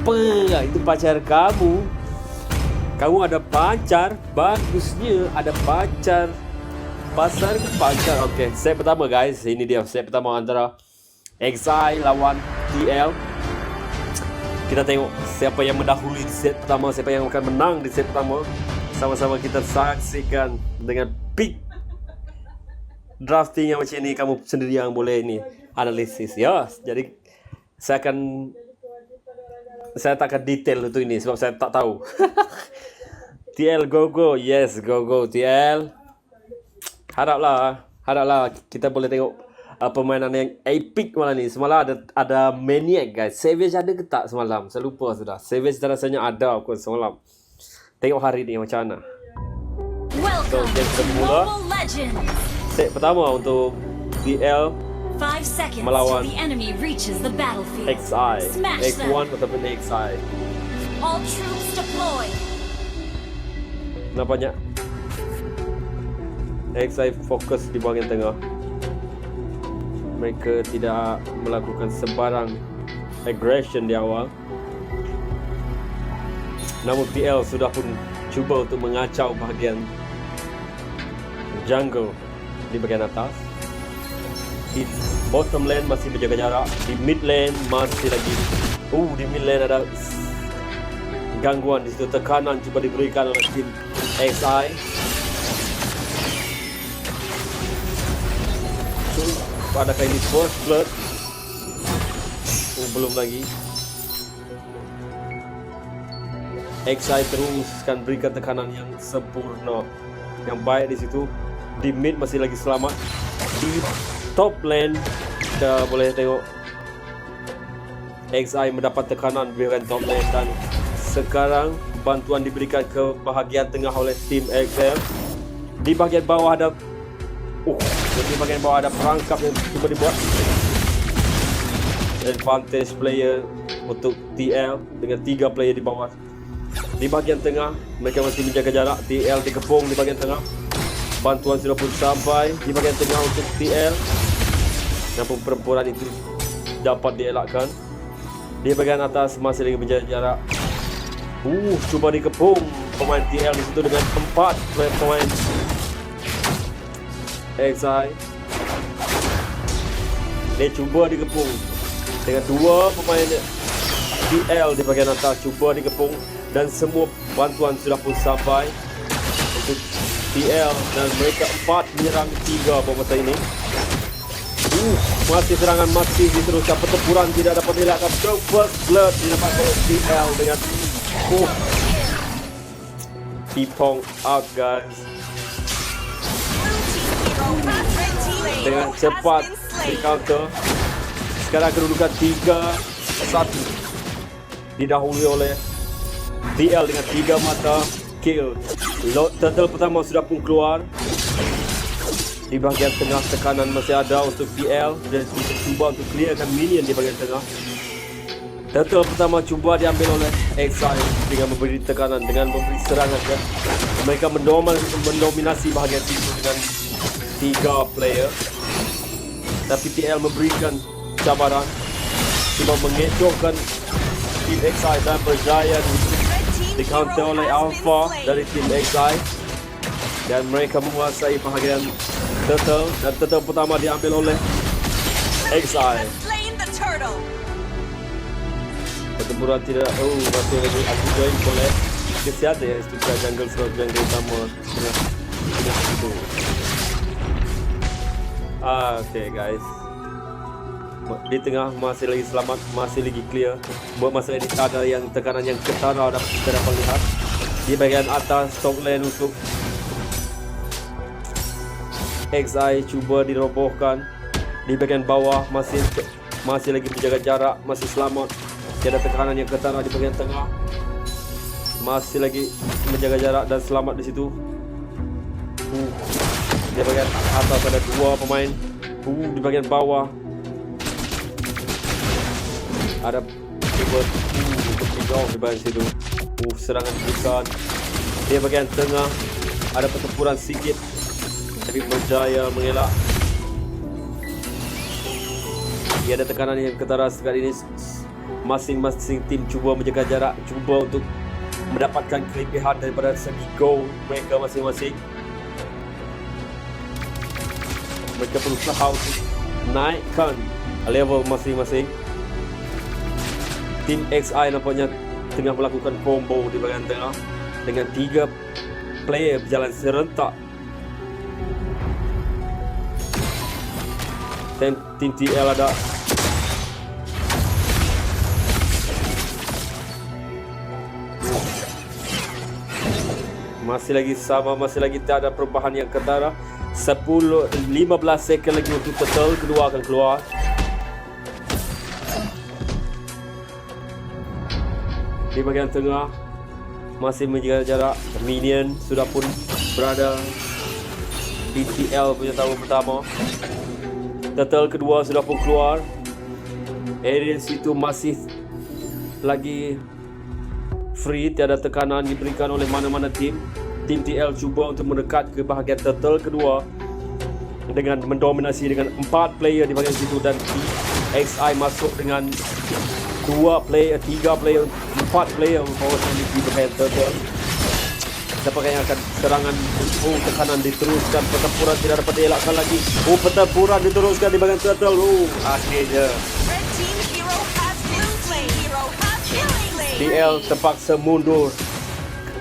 Apa? Itu pacar kamu. Kamu ada pacar? Bagusnya ada pacar. Pasar ke pacar. Oke, set pertama guys. Ini dia set pertama antara XI lawan TL. Kita tengok siapa yang mendahului di set pertama, siapa yang akan menang di set pertama. Sama-sama kita saksikan dengan pick drafting yang macam ni. Kamu sendiri yang boleh ini analisis ya. Jadi saya tak akan detail untuk ini sebab saya tak tahu. TL go, yes go TL. Haraplah kita boleh tengok permainan yang epic malam ni. Semalam ada Maniac guys. Savage ada ke tak semalam? Saya lupa sudah. Savage rasanya ada aku semalam. Tengok hari ni macam mana. So, game bermula. Set pertama untuk DL melawan XI. X1 ataupun XI. Nampaknya XI fokus di bahagian tengah. Mereka tidak melakukan sebarang aggression di awal. Namun TL sudah pun cuba untuk mengacau bahagian jungle di bahagian atas. Di bottom lane masih menjaga jarak. Di mid lane masih lagi. Di mid lane ada gangguan di situ. Tekanan cuba diberikan oleh tim XI. Adakah ini first blood? Belum lagi. XI teruskan berikan tekanan yang sempurna, yang baik di situ. Di mid masih lagi selamat. Di top lane kita boleh tengok XI mendapat tekanan di bahagian top lane dan sekarang bantuan diberikan ke bahagian tengah oleh tim XL. Di bahagian bawah ada di bahagian bawah ada perangkap yang cuba dibuat. Advantage player untuk TL dengan 3 player di bawah. Di bahagian tengah mereka masih menjaga jarak. TL dikepung di bahagian tengah. Bantuan sudah pun sampai di bahagian tengah untuk TL. Namun perempuan itu dapat dielakkan. Di bahagian atas masih lagi menjaga jarak. Cuba dikepung pemain TL di situ dengan 4 pemain XI. Dia cuba dikepung dengan 2 pemain TL di bahagian atas, cuba dikepung dan semua bantuan sudah pun sampai untuk TL dan mereka 4 menyerang 3 pada masa ini. Masih serangan masih diteruskan, pertempuran tidak dapat dielakkan. First blood didapat oleh TL dengan Pipong out guys. Dengan cepat di counter. Sekarang kedudukan 3-1 didahului oleh TL dengan 3 mata kill. Turtle pertama sudah pun keluar. Di bahagian tengah tekanan masih ada untuk TL dan kita cuba untuk clearkan minion di bahagian tengah. Turtle pertama cuba diambil oleh XI dengan memberi tekanan, dengan memberi serangan. Mereka mendominasi bahagian situ dengan 3 player. Tapi TL memberikan cabaran, cuba mengecohkan tim XI dan berjaya di counter oleh Alpha dari tim XI. Dan mereka menguasai bahagian Turtle. Dan Turtle pertama diambil oleh XI. Pertempuran tidak masih lagi aku join oleh kesiada ya, struktur jungle sebab jungle utama dengan itu. Okay guys, di tengah masih lagi selamat, masih lagi clear. Buat masa ini tak ada yang tekanan yang ketara dapat kita dapat lihat. Di bahagian atas top lane untuk XI cuba dirobohkan. Di bahagian bawah masih lagi menjaga jarak, masih selamat. Tiada tekanan yang ketara di bahagian tengah. Masih lagi menjaga jarak dan selamat di situ. Di bahagian atas ada 2 pemain. Di bahagian bawah ada untuk jauh di bahagian situ. Serangan besar. Di bahagian tengah ada pertempuran sikit, tapi berjaya mengelak. Dia ada tekanan yang ketara sekali ini. Masing-masing tim cuba menjaga jarak, cuba untuk mendapatkan kelebihan daripada segi goal mereka masing-masing. Mereka berusaha untuk naikkan level masing-masing. Tim XI nampaknya tengah melakukan combo di bahagian tengah dengan 3 player berjalan serentak. Dan tim TL ada masih lagi sama, masih lagi tak ada perubahan yang ketara. 15 second lagi untuk Turtle kedua akan keluar. Di bahagian tengah masih menjaga jarak. Minion sudah pun berada di TL punya tower pertama. Turtle kedua sudah pun keluar. Area situ masih lagi free, tiada tekanan diberikan oleh mana-mana tim. Tim TL cuba untuk mendekat ke bahagian Turtle kedua dengan mendominasi dengan 4 player di bahagian situ, dan XI masuk dengan 2 player, 3 player, 4 player kawasan di bahagian Turtle. Dapatkan akan serangan, tekanan diteruskan, pertempuran tidak dapat dielakkan lagi. Pertempuran diteruskan di bahagian Turtle. Akhirnya TL terpaksa mundur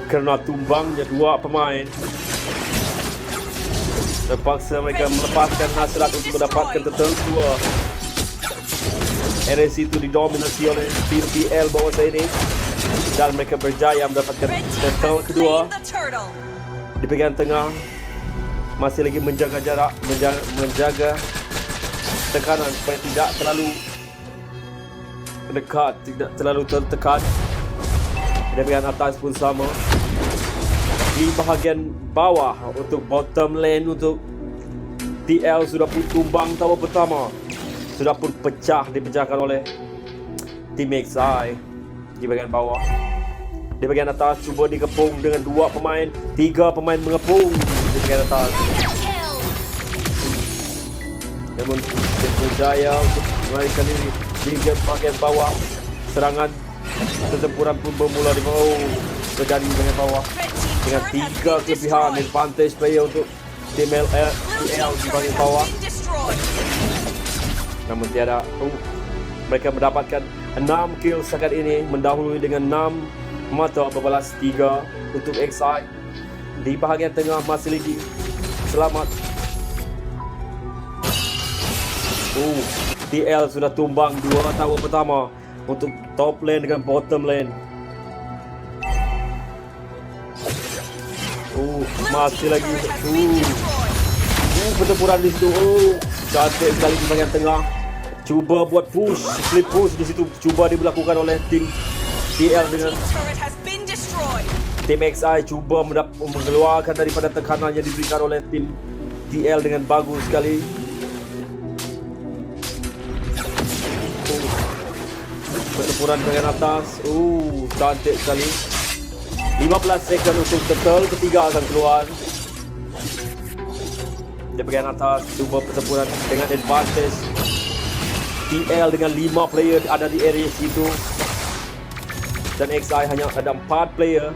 kerana tumbangnya 2 pemain. Terpaksa mereka melepaskan hasrat untuk mendapatkan Turtle kedua. RS itu didominasi oleh tim TL bawah saya ini, dan mereka berjaya mendapatkan Turtle kedua. Di bahagian tengah masih lagi menjaga jarak, menjaga tekanan supaya tidak terlalu dekat, tidak terlalu tertekan. Di bahagian atas pun sama. Di bahagian bawah untuk bottom lane untuk TL sudah pun tumbang tower pertama. Sudah pun dipecahkan oleh tim XI di bahagian bawah. Di bahagian atas cuba dikepung dengan 2 pemain, 3 pemain mengepung di bahagian atas. Namun berjaya untuk melarikan diri di bahagian bawah. Serangan pertempuran pun bermula di bawah, terjadi di bahagian bawah dengan 3 kelebihan advantage player untuk tim TL di bahagian bawah. Namun tiada, mereka mendapatkan 6 kill setakat ini, mendahului dengan 6 mata berbalas 3 untuk XI. Di bahagian tengah masih lagi selamat. TL sudah tumbang 2 tower pertama untuk top lane dengan bottom lane. Masih lagi pertempuran di situ. Cantik sekali di bahagian tengah. Cuba buat push, split push di situ cuba dilakukan oleh tim TL dengan tim XI cuba mengeluarkan daripada tekanan yang diberikan oleh tim TL dengan bagus sekali. Pertempuran bahagian atas. Cantik sekali. 15 second untuk Turtle ketiga akan keluar. Di bahagian atas cuba pertempuran dengan advantage. TL dengan 5 player ada di area situ, dan XI hanya ada 4 player.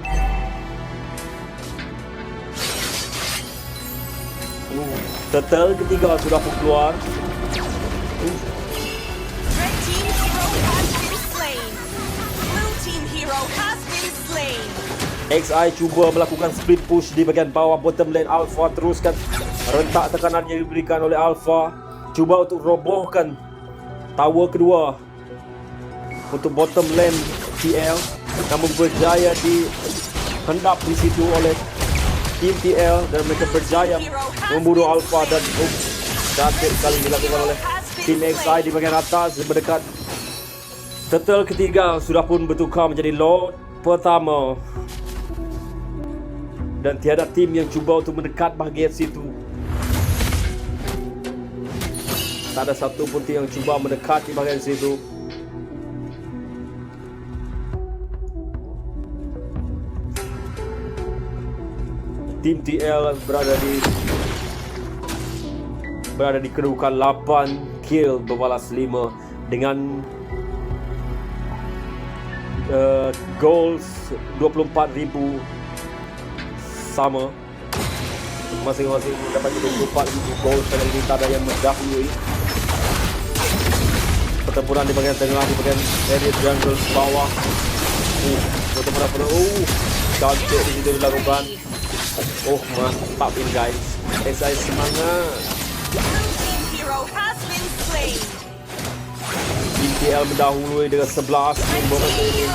Turtle ketiga sudah pun keluar. XI cuba melakukan split push di bahagian bawah bottom lane. Alpha teruskan rentak tekanan yang diberikan oleh Alpha, cuba untuk robohkan tower kedua untuk bottom lane TL, namun berjaya dihendap di situ oleh tim TL, dan mereka berjaya membunuh Alpha, dan cantik sekali dilakukan oleh tim XI di bahagian atas mendekat. Turtle ketiga sudah pun bertukar menjadi Lord pertama, dan tiada tim yang cuba untuk mendekat bahagian situ. Tak ada satu pun tim yang cuba mendekat di bahagian situ. Tim TL berada di kedudukan 8 kill berbalas 5 dengan goals 24,000 sama. Masing-masing dapat 24,000 goals dari ini. Tak ada yang mendahului. Pertempuran di bagian tengah, di bagian area jungle bawah. Pertempuran cantik di situ dilakukan. Mantap ini guys. SI semangat. BTL mendahului dengan 11 ini.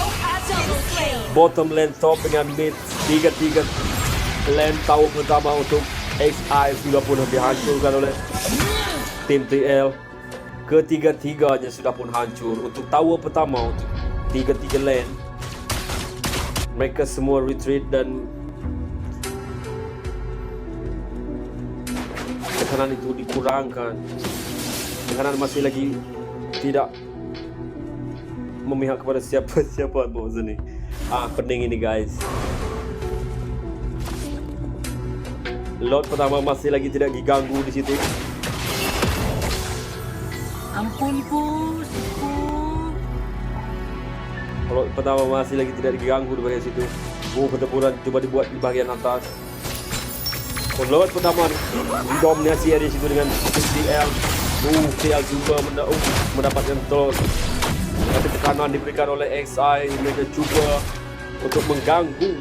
Bottom lane top dengan mid. Tiga lane tower pertama untuk XI sudah pun dihancurkan oleh tim TL. Ketiga-tiganya sudah pun hancur. Untuk tower pertama, untuk tiga lane, mereka semua retreat dan tekanan itu dikurangkan. Tekanan masih lagi tidak memihak kepada siapa bos ni. Pening ini guys. Lot pertama masih lagi tidak diganggu di situ. Ampun bos. Lot pertama masih lagi tidak diganggu di bagian situ. Pertempuran coba dibuat di bagian atas. Lot pertama dominasi area situ dengan TL. TL juga mendapatkan terus. Tapi tekanan diberikan oleh XI. Mereka cuba untuk mengganggu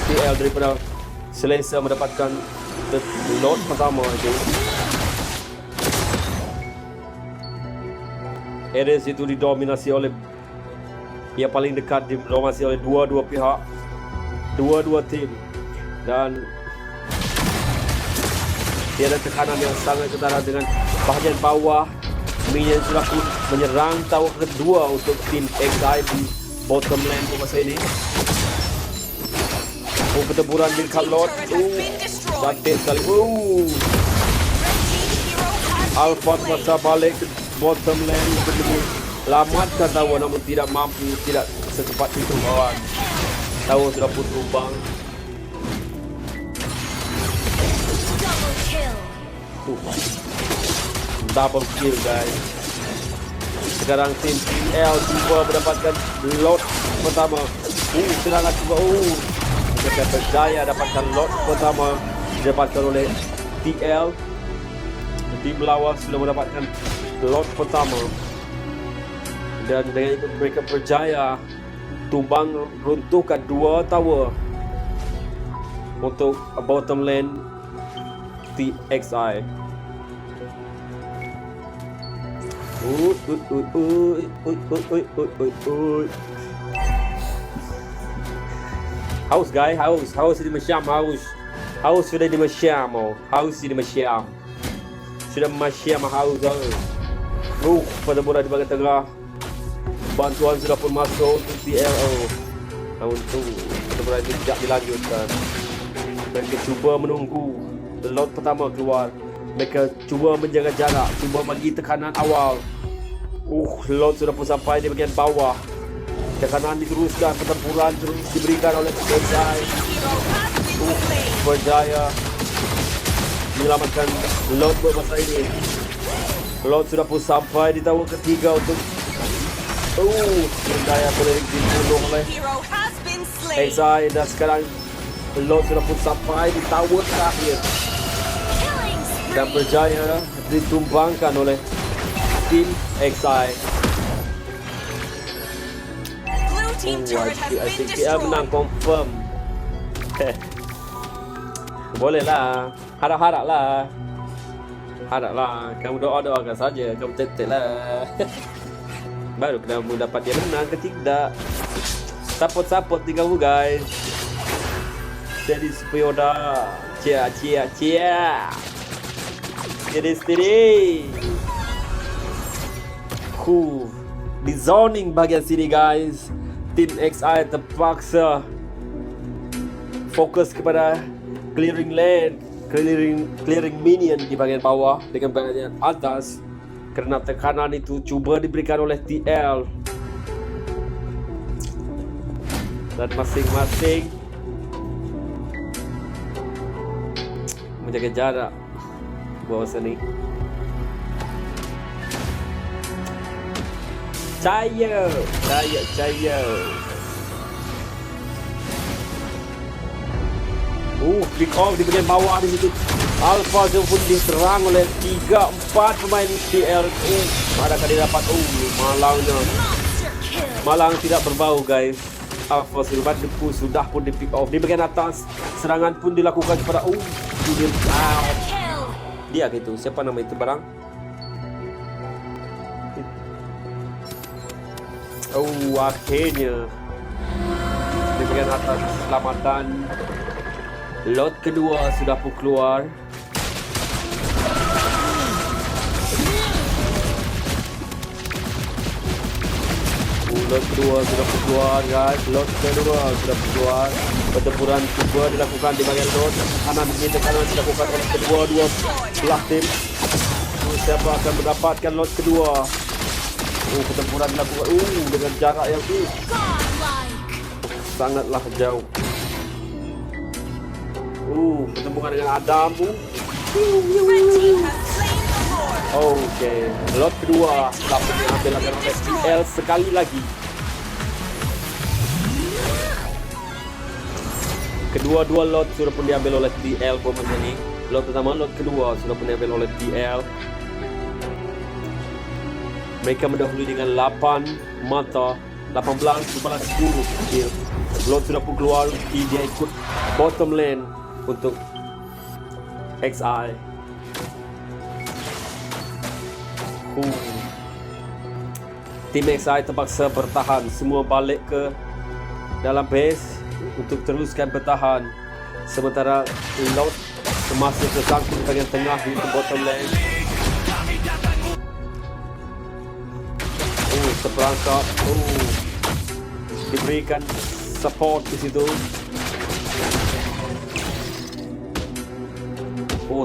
TL daripada selesa mendapatkan lot pertama itu. Area situ didominasi oleh yang paling dekat, didominasi oleh dua pihak, dua tim, dan tiada tekanan yang sangat ketara dengan bahagian bawah. Minion sudah pun menyerang tower kedua untuk tim XI di bottom lane masa ini. Pertempuran di dekat Lord. Cantik sekali. Alpha masa balik ke bottom lane untuk menyelamatkan tower, namun tidak mampu, tidak secepat itu kawan. Tower sudah pun tumbang. Double kill guys. Sekarang tim TL cuba mendapatkan lot pertama. Serangan cuba. Mereka berjaya dapatkan lot pertama didapatkan oleh TL. Tim lawan sudah mendapatkan lot pertama, dan dengan itu mereka berjaya tumbang runtuhkan dua tower untuk bottom lane TXI. Haus guys, haus di Masyam, haus sudah di Masyam, haus di Masyam, sudah Masyam haus. Pertempuran di bagian tengah, bantuan sudah pun masuk untuk TLO. Namun tu pertempuran ini tidak dilanjutkan. Mereka cuba menunggu lot pertama keluar. Mereka cuba menjaga jarak, cuba bagi tekanan awal. Lot sudah pun sampai di bagian bawah. Tekanan diteruskan, pertempuran terus diberikan oleh XI. Berjaya menyelamatkan lot bermasa ini. Lot sudah pun sampai di tower ketiga untuk berjaya boleh dibunuh oleh XI, dan sekarang lot sudah pun sampai di tower terakhir dan berjaya ditumbangkan oleh tim XI. I think dia menang confirm. Boleh lah, harap-harap lah. Kamu doakan saja, kamu tetek lah. Baru kamu dapat dia menang ke tidak. Support di kamu guys. Jadi Spioda, cia. Steady. Di zoning bagian sini guys. Tim XI terpaksa fokus kepada clearing lane, clearing minion di bagian bawah dengan bagian atas, kerana tekanan itu cuba diberikan oleh TL, dan masing-masing menjaga jarak bawah sini. Cahaya. Pick off di bagian bawah di situ. Alpha Zone pun diserang oleh 3-4 pemain TL. Adakah dia dapat? Malangnya. Malang tidak berbau, guys. Alpha Zone depu sudah pun di pick off. Di bagian atas serangan pun dilakukan kepada dia gitu. Siapa nama itu barang? Akhirnya di bagian atas keselamatan. Lot kedua sudah pun keluar. Lot kedua sudah pun keluar, guys. Lot kedua sudah pun keluar. Pertempuran cuba dilakukan di bagian lot kanan. Ini tekanan dilakukan oleh kedua-dua belah tim. Siapa akan mendapatkan lot kedua? Pertempuran dilakukan dengan jarak yang sangatlah jauh. Pertempuran dengan Adam. Okey, lot kedua dapat diambil oleh TL sekali lagi. Kedua-dua lot sudah pun diambil oleh TL momen ini. Lot pertama, lot kedua sudah pun diambil oleh TL. Mereka mendahului dengan 8 mata, 18 kepala 10 kill. Lot sudah pun keluar, dia ikut bottom lane untuk XI. Tim XI terpaksa bertahan. Semua balik ke dalam base untuk teruskan bertahan. Sementara Lot masih tersangkut di bahagian tengah untuk bottom lane. Seperangkap diberikan support di situ.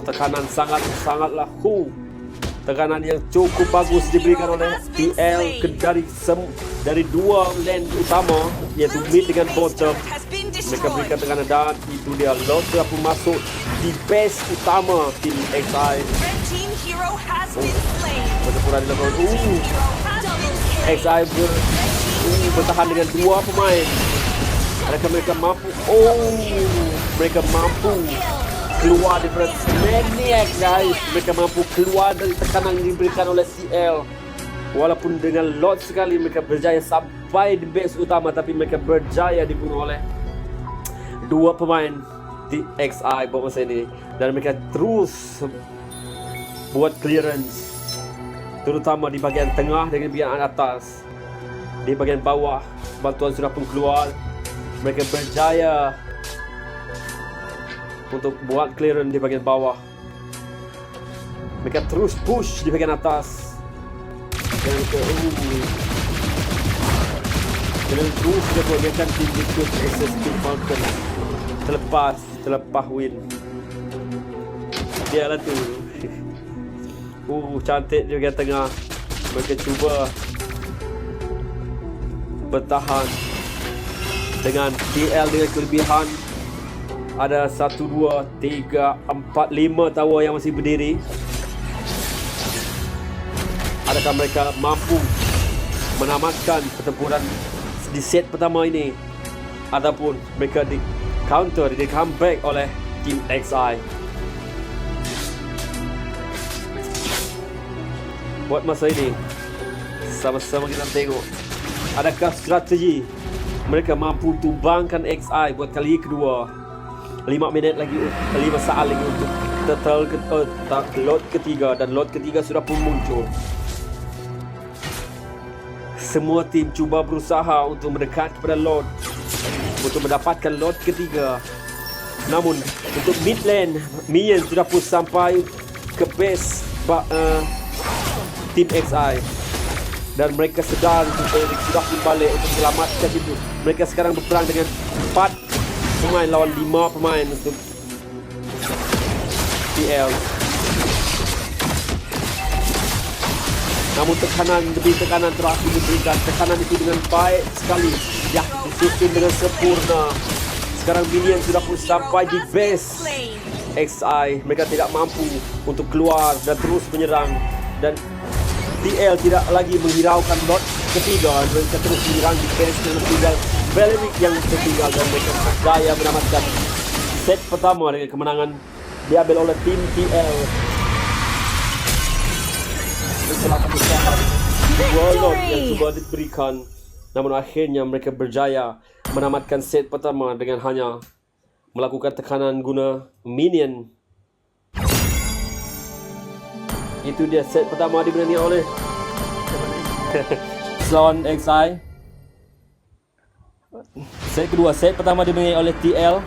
Tekanan sangatlah tekanan yang cukup bagus diberikan oleh TL dari dua lane utama, iaitu mid dengan bottom. Mereka berikan tekanan dan itu dia Lot sudah pun masuk di base utama tim XI. Pertempuran dilakukan. XI bertahan dengan dua pemain. Adakah mereka mampu? Mereka mampu keluar dari Maniac, guys. Mereka mampu keluar dari tekanan yang diberikan oleh CL. Walaupun dengan lot sekali mereka berjaya sampai di base utama, tapi mereka berjaya dibunuh oleh dua pemain di XI buat masa ini. Dan mereka terus buat clearance, terutama di bahagian tengah dan di bahagian atas. Di bahagian bawah bantuan sudah pun keluar. Mereka berjaya untuk buat clearance di bahagian bawah. Mereka terus push di bahagian atas. Dan terus dibuatkan tim ikut SSP Falcon terlepas win. Dia lah tu. Cantik di bahagian tengah. Mereka cuba bertahan dengan TL dengan kelebihan. Ada 1, 2, 3, 4, 5 tower yang masih berdiri. Adakah mereka mampu menamatkan pertempuran di set pertama ini, ataupun mereka di counter, di comeback oleh tim XI? Buat masa ini sama-sama kita tengok adakah strategi mereka mampu tumbangkan XI buat kali kedua. 5 minit lagi, 5 saat lagi untuk lot ketiga, dan lot ketiga sudah pun muncul. Semua tim cuba berusaha untuk mendekat kepada lot untuk mendapatkan lot ketiga. Namun untuk mid lane, Minion sudah pun sampai ke base tim XI, dan mereka sedang sudah pun balik untuk selamatkan itu. Mereka sekarang berperang dengan 4 pemain lawan 5 pemain untuk TL. Namun tekanan terakhir diberikan. Tekanan itu dengan baik sekali. Ya, disusun dengan sempurna. Sekarang Minion sudah pun sampai di base XI. Mereka tidak mampu untuk keluar dan terus menyerang. Dan TL tidak lagi menghiraukan lot ketiga. Mereka terus menyerang defense yang tertinggal. Valerik yang tertinggal dan mereka berjaya menamatkan set pertama dengan kemenangan diambil oleh tim TL. Setelah kemudian Warlord yang cuba diberikan, namun akhirnya mereka berjaya menamatkan set pertama dengan hanya melakukan tekanan guna minion. Itu dia set pertama dimenangi oleh Sloan XI. Set kedua, set pertama dimenangi oleh TL.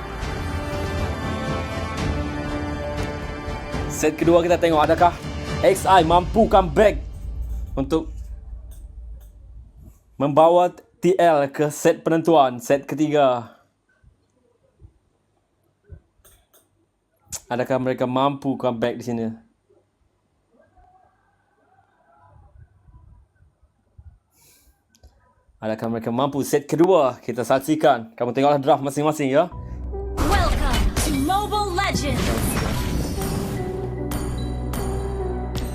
Set kedua kita tengok adakah XI mampu comeback untuk membawa TL ke set penentuan, set ketiga. Adakah mereka mampu comeback di sini? Adakah mereka mampu set kedua? Kita saksikan. Kamu tengoklah draft masing-masing ya. Welcome to Mobile Legends!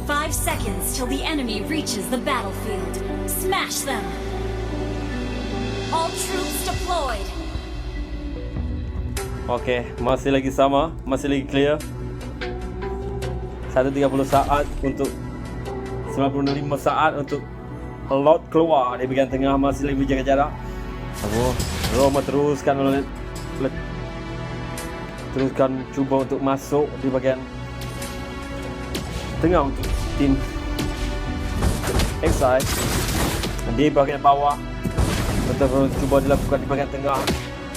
5 seconds till the enemy reaches the battlefield. Smash them! All troops deployed! Okey, masih lagi sama, masih lagi clear. 1:30 saat untuk 95 saat untuk Lord keluar di bahagian tengah, masih lagi menjaga jarak. Roma teruskan cuba untuk masuk di bahagian tengah untuk tim XI. Di bahagian bawah betul cuba dilakukan di bahagian tengah.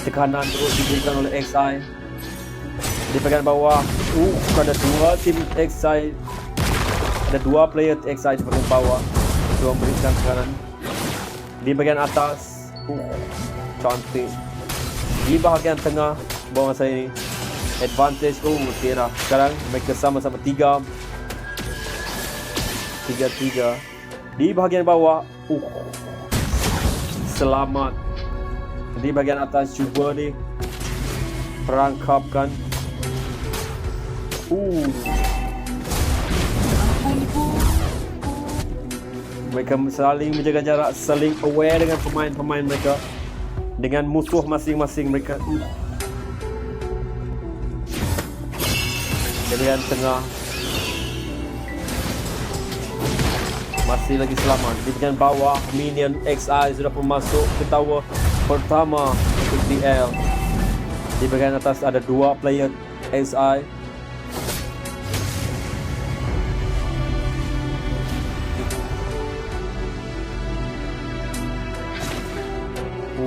Tekanan terus diberikan oleh XI di bahagian bawah. Ada dua tim XI, ada dua player XI di bahagian bawah. Dua memberikan tekanan di bahagian atas. Cantik di bahagian tengah bawah saya ini. Advantage. Tidak. Sekarang mereka sama-sama 3-3 di bahagian bawah. Selamat di bahagian atas, cuba perangkapkan. Mereka saling menjaga jarak, saling aware dengan pemain-pemain mereka, dengan musuh masing-masing mereka. Bahagian tengah masih lagi selamat. Di bahagian bawah, minion XI sudah masuk ke tower pertama untuk DL. Di bahagian atas ada dua player XI.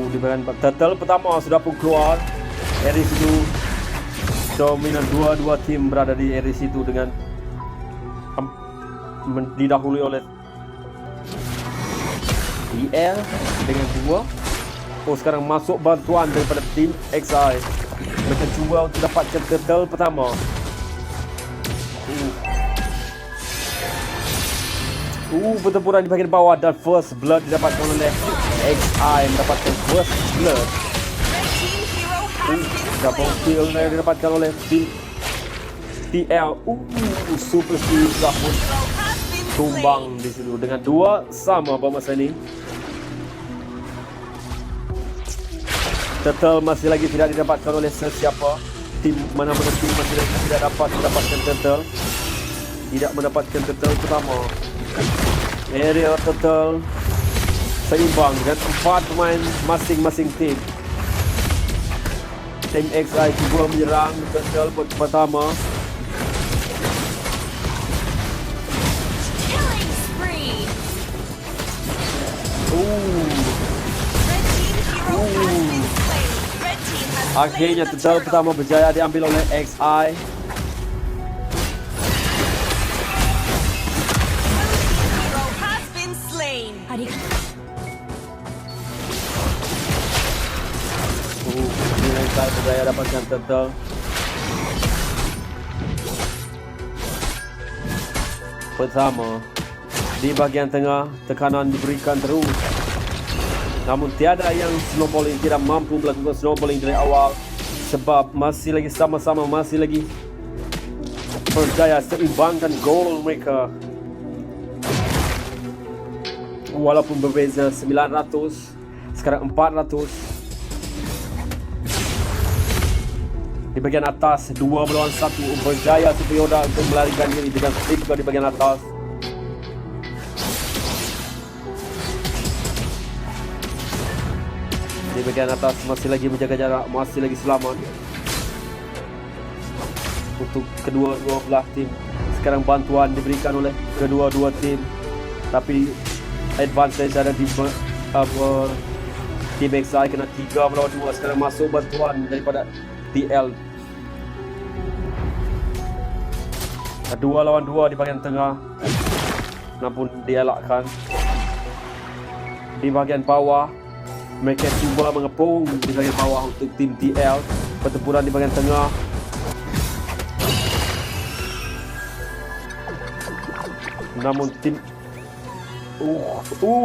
Di bahagian turtle pertama sudah pun keluar. Area situ dominan, dua tim berada di area situ dengan didahului oleh DL dengan 2. Sekarang masuk bantuan daripada tim XI. Mereka cuba untuk dapatkan turtle pertama. Pertempuran di bahagian bawah dan first blood didapatkan oleh XI, mendapatkan first blood. Double kill yang didapatkan oleh tim TL. Super speed sudah pun tumbang di situ dengan 2 sama pada masa ini. Turtle masih lagi tidak didapatkan oleh sesiapa. Tim mana-mana tim masih lagi tidak dapat mendapatkan turtle. Tidak mendapatkan turtle pertama. Area turtle seimbang dengan 4 pemain masing-masing tim. Tim XI cuba menyerang turtle pertama. Killing spree! Akhirnya turtle pertama berjaya diambil oleh XI. XI berjaya dapatkan turtle. Pertama di bahagian tengah, tekanan diberikan terus. Namun tiada yang snowballing, tidak mampu melakukan snowballing dari awal sebab masih lagi sama-sama, masih lagi berjaya seimbangkan gol mereka. walaupun berbeza 900, sekarang 400. Di bahagian atas 2 melawan 1, berjaya Super Yoda untuk melarikan diri dengan slip di bahagian atas. Di bahagian atas masih lagi menjaga jarak, masih lagi selamat untuk kedua-dua belah tim. Sekarang bantuan diberikan oleh kedua-dua tim, tapi advantage ada di tim XI, kena 3 melawan 2. Sekarang masuk bantuan daripada TL. 2 lawan 2 di bahagian tengah, namun dielakkan. Di bahagian bawah mereka cuba mengepung di bahagian bawah untuk tim TL. Pertempuran di bahagian tengah, namun tim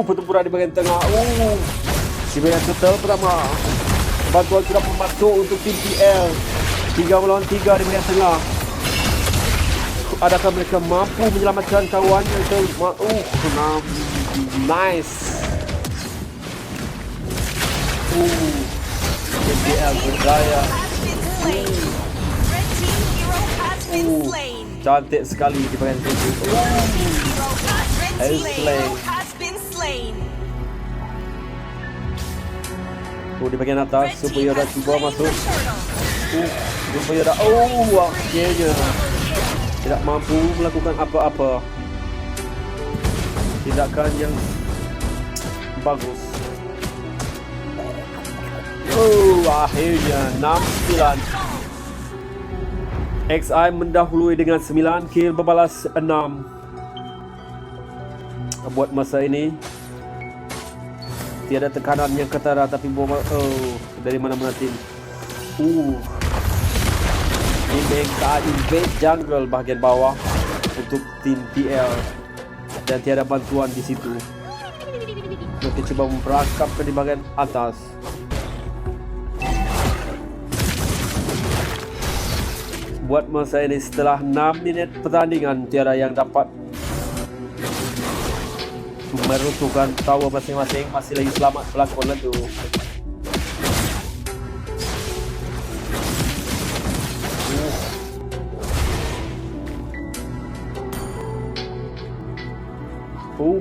pertempuran di bahagian tengah. Di bahagian total pertama, bantuan sudah masuk untuk tim TL. 3 melawan 3 di bahagian tengah. Adakah mereka mampu menyelamatkan kawannya? Nice. Tim TL berjaya. Cantik sekali di bahagian itu. Di bahagian atas Super Yoda cuba masuk. Super Yoda akhirnya tidak mampu melakukan apa-apa. Tindakan yang bagus. Akhirnya 6-9. XI mendahului dengan 9 kill berbalas 6. Buat masa ini tiada tekanan yang ketara, tapi dari mana-mana tim. Tim XI invade jungle bahagian bawah untuk tim TL, dan tiada bantuan di situ. Mereka cuba memperangkap di bahagian atas. Buat masa ini setelah 6 minit pertandingan, tiada yang dapat meruntuhkan tower masing-masing. Masih lagi selamat pelakon itu.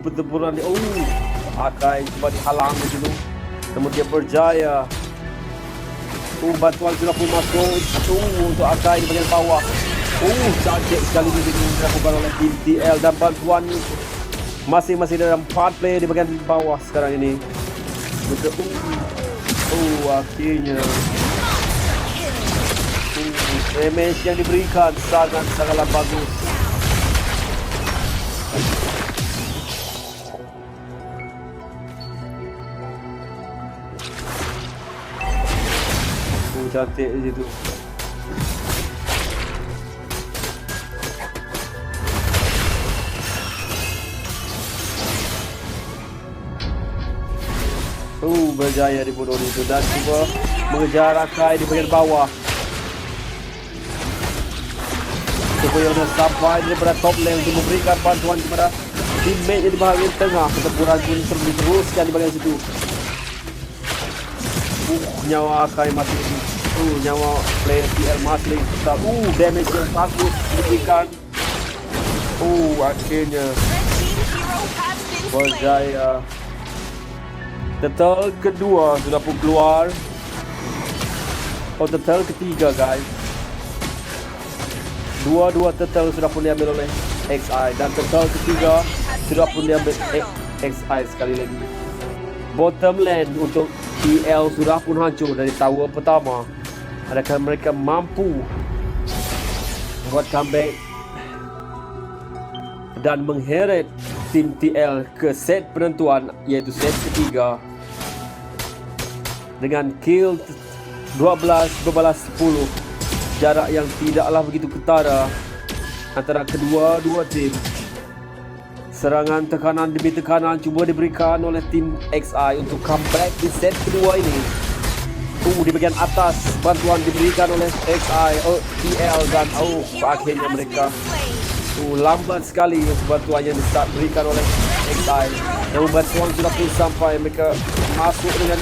Pertempuran ni. Akai cuba dihalang di situ, namun dia berjaya. Bantuan sudah pun masuk untuk Akai di bahagian bawah. Cantik sekali dilakukan oleh tim TL, dan bantuan masing-masing dalam 4 player di bahagian bawah sekarang ini. Akhirnya damage yang diberikan sangatlah bagus. Cantik di situ. Berjaya dibunuh itu, dan cuba mengejar Akai di bahagian bawah. Supaya sampai daripada top lane untuk memberikan bantuan kepada teammate di bahagian tengah. Pertempuran pun teruskan di bahagian situ. Nyawa Akai masih nyawa player TL masih tetap. Damage yang bagus diberikan. Akhirnya berjaya. Total kedua sudah pun keluar. Total ketiga guys. Dua-dua total sudah pun diambil oleh XI, dan total ketiga sudah pun diambil XI sekali lagi. Bottom lane untuk TL sudah pun hancur dari tower pertama. Adakah mereka mampu buat comeback dan mengheret tim TL ke set penentuan, iaitu set ketiga dengan kill 12 berbalas 10. Jarak yang tidaklah begitu ketara antara kedua-dua tim. Serangan tekanan demi tekanan cuba diberikan oleh tim XI untuk comeback di set kedua ini. Di bahagian atas bantuan diberikan oleh XI, TL, dan akhirnya mereka lambat sekali bantuan yang diberikan oleh XI. Namun bantuan sudah pun sampai. Mereka masuk dengan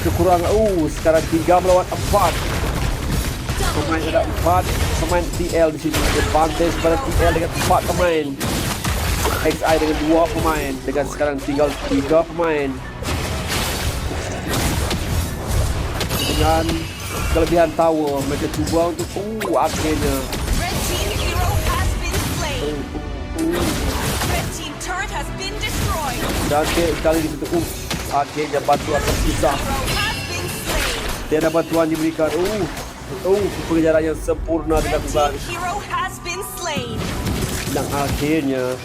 kekurangan. Sekarang 3 melawan 4. Pemain ada 4 pemain TL di sini. Advantage pada TL dengan 4 pemain. XI dengan 2 pemain. Dengan sekarang tinggal 3 pemain. Dengan kelebihan tower, mereka cuba untuk akhirnya. Red team hero has been slain. Red team turret has been destroyed. Cantik sekali di situ. Akhirnya bantuan terpisah. Hero has been slain. Tiada bantuan diberikan. Pengejaran yang sempurna Red dilakukan. team hero has been slain. Dan akhirnya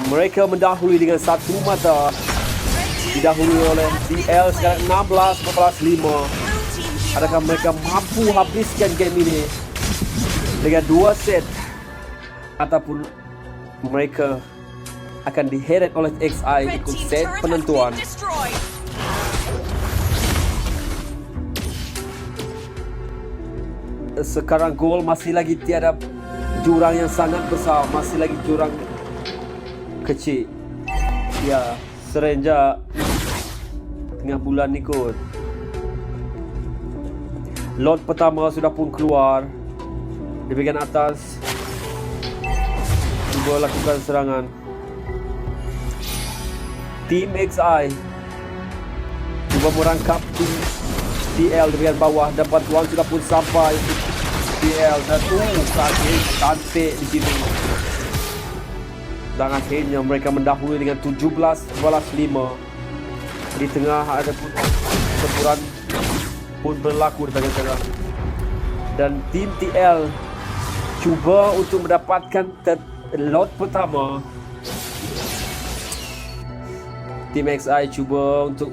mereka mendahului dengan satu mata. Didahului oleh DL sekarang 16-14-5. Blue team hero Adakah mereka mampu habiskan game ini dengan 2 set, ataupun mereka akan diheret oleh XI Red ikut team set turret penentuan. has been destroyed. Sekarang gol masih lagi tiada jurang yang sangat besar, masih lagi jurang kecil. Ya, serenjak tengah bulan ni kot. Lot pertama sudah pun keluar di bahagian atas. Cuba lakukan serangan. Tim XI cuba merangkap tim TL di bahagian bawah, dan bantuan sudah pun sampai untuk TL dan sakit cantik di sini. Dan akhirnya mereka mendahului dengan 17-5. Di tengah ada pun tempuran pun berlaku di bahagian tengah. Dan tim TL cuba untuk mendapatkan lot pertama. Tim XI cuba untuk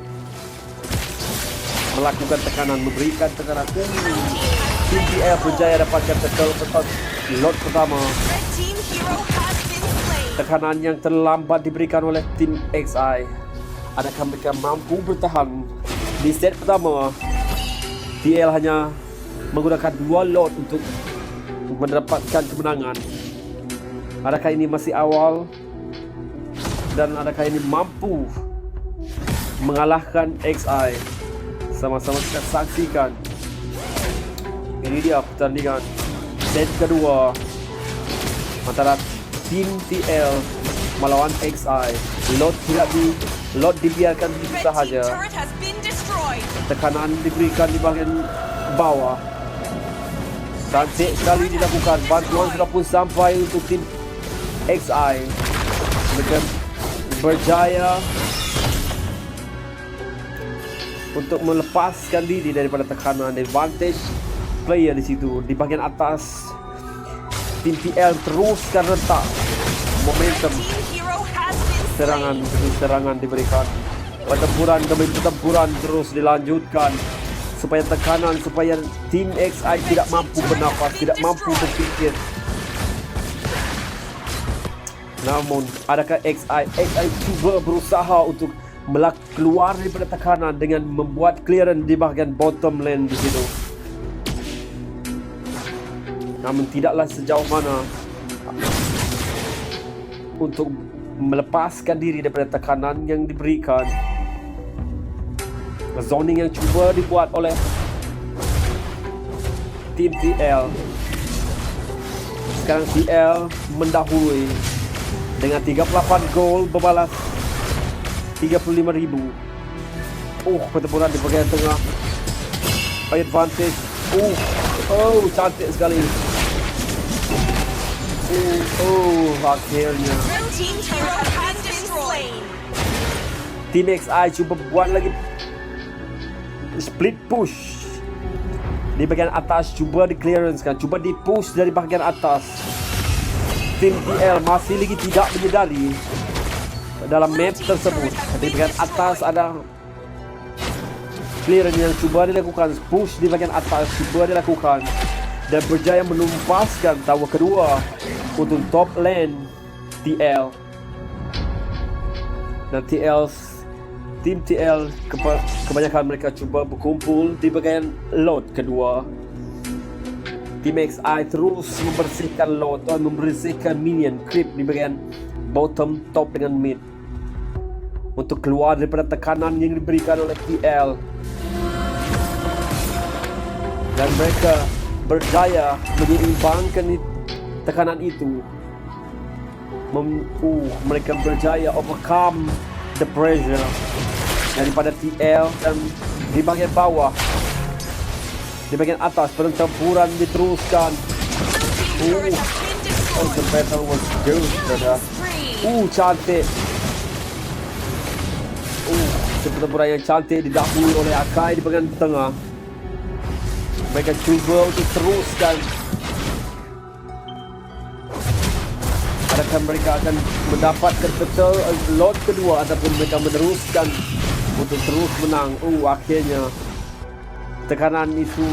melakukan tekanan, memberikan tekanan. Tim TL berjaya dapatkan lot pertama. Red team hero has been slain. Tekanan yang terlambat diberikan oleh tim XI. Adakah mereka mampu bertahan? Di set pertama, TL hanya menggunakan 2 lot untuk mendapatkan kemenangan. Adakah ini masih awal? Dan adakah ini mampu mengalahkan XI? Sama-sama kita saksikan. Ini dia pertandingan set kedua antara tim TL melawan XI. Lot dibiarkan begitu Red sahaja. team turret has been destroyed. Tekanan diberikan di bahagian bawah. Cantik sekali dilakukan. Bantuan sudah pun sampai untuk tim XI. Mereka berjaya untuk melepaskan diri daripada tekanan. Advantage player di situ. Di bahagian atas, tim TL teruskan rentak momentum. Team hero has been Serangan slain. demi serangan diberikan. Pertempuran demi pertempuran terus dilanjutkan. Supaya tekanan, supaya tim XI tidak mampu bernafas, tidak mampu berfikir. Namun, adakah XI cuba berusaha untuk keluar daripada tekanan dengan membuat clearance di bahagian bottom lane di situ. Namun tidaklah sejauh mana untuk melepaskan diri daripada tekanan yang diberikan. Zoning yang cuba dibuat oleh tim TL. Sekarang TL mendahului dengan 38 gol berbalas 35,000. Pertempuran di bahagian tengah. Advantage. Cantik sekali. Akhirnya Blue team hero has been slain. tim XI cuba buat lagi split push di bahagian atas, cuba di clearance kan, cuba di push dari bahagian atas. Tim TL masih lagi tidak menyedari dalam map tersebut. Di bahagian atas ada clearance yang cuba dilakukan, push di bahagian atas cuba dilakukan, dan berjaya menumpaskan tower kedua untuk top lane TL. Dan tim TL kebanyakan mereka cuba berkumpul di bahagian lot kedua. Tim XI terus membersihkan lot atau membersihkan minion creep di bahagian bottom, top dengan mid. untuk keluar daripada tekanan yang diberikan oleh TL. Dan mereka berjaya menyeimbangkan tekanan itu. Mereka berjaya overcome the pressure daripada TL. Dan di bagian bawah, di bagian atas, pertempuran diteruskan. The battle was good, brother. Cantik. Pertempuran yang cantik didahului oleh Akai di bagian tengah. Mereka cuba untuk teruskan. Adakah mereka akan mendapatkan betul lot kedua ataupun mereka meneruskan untuk terus menang? Akhirnya tekanan itu,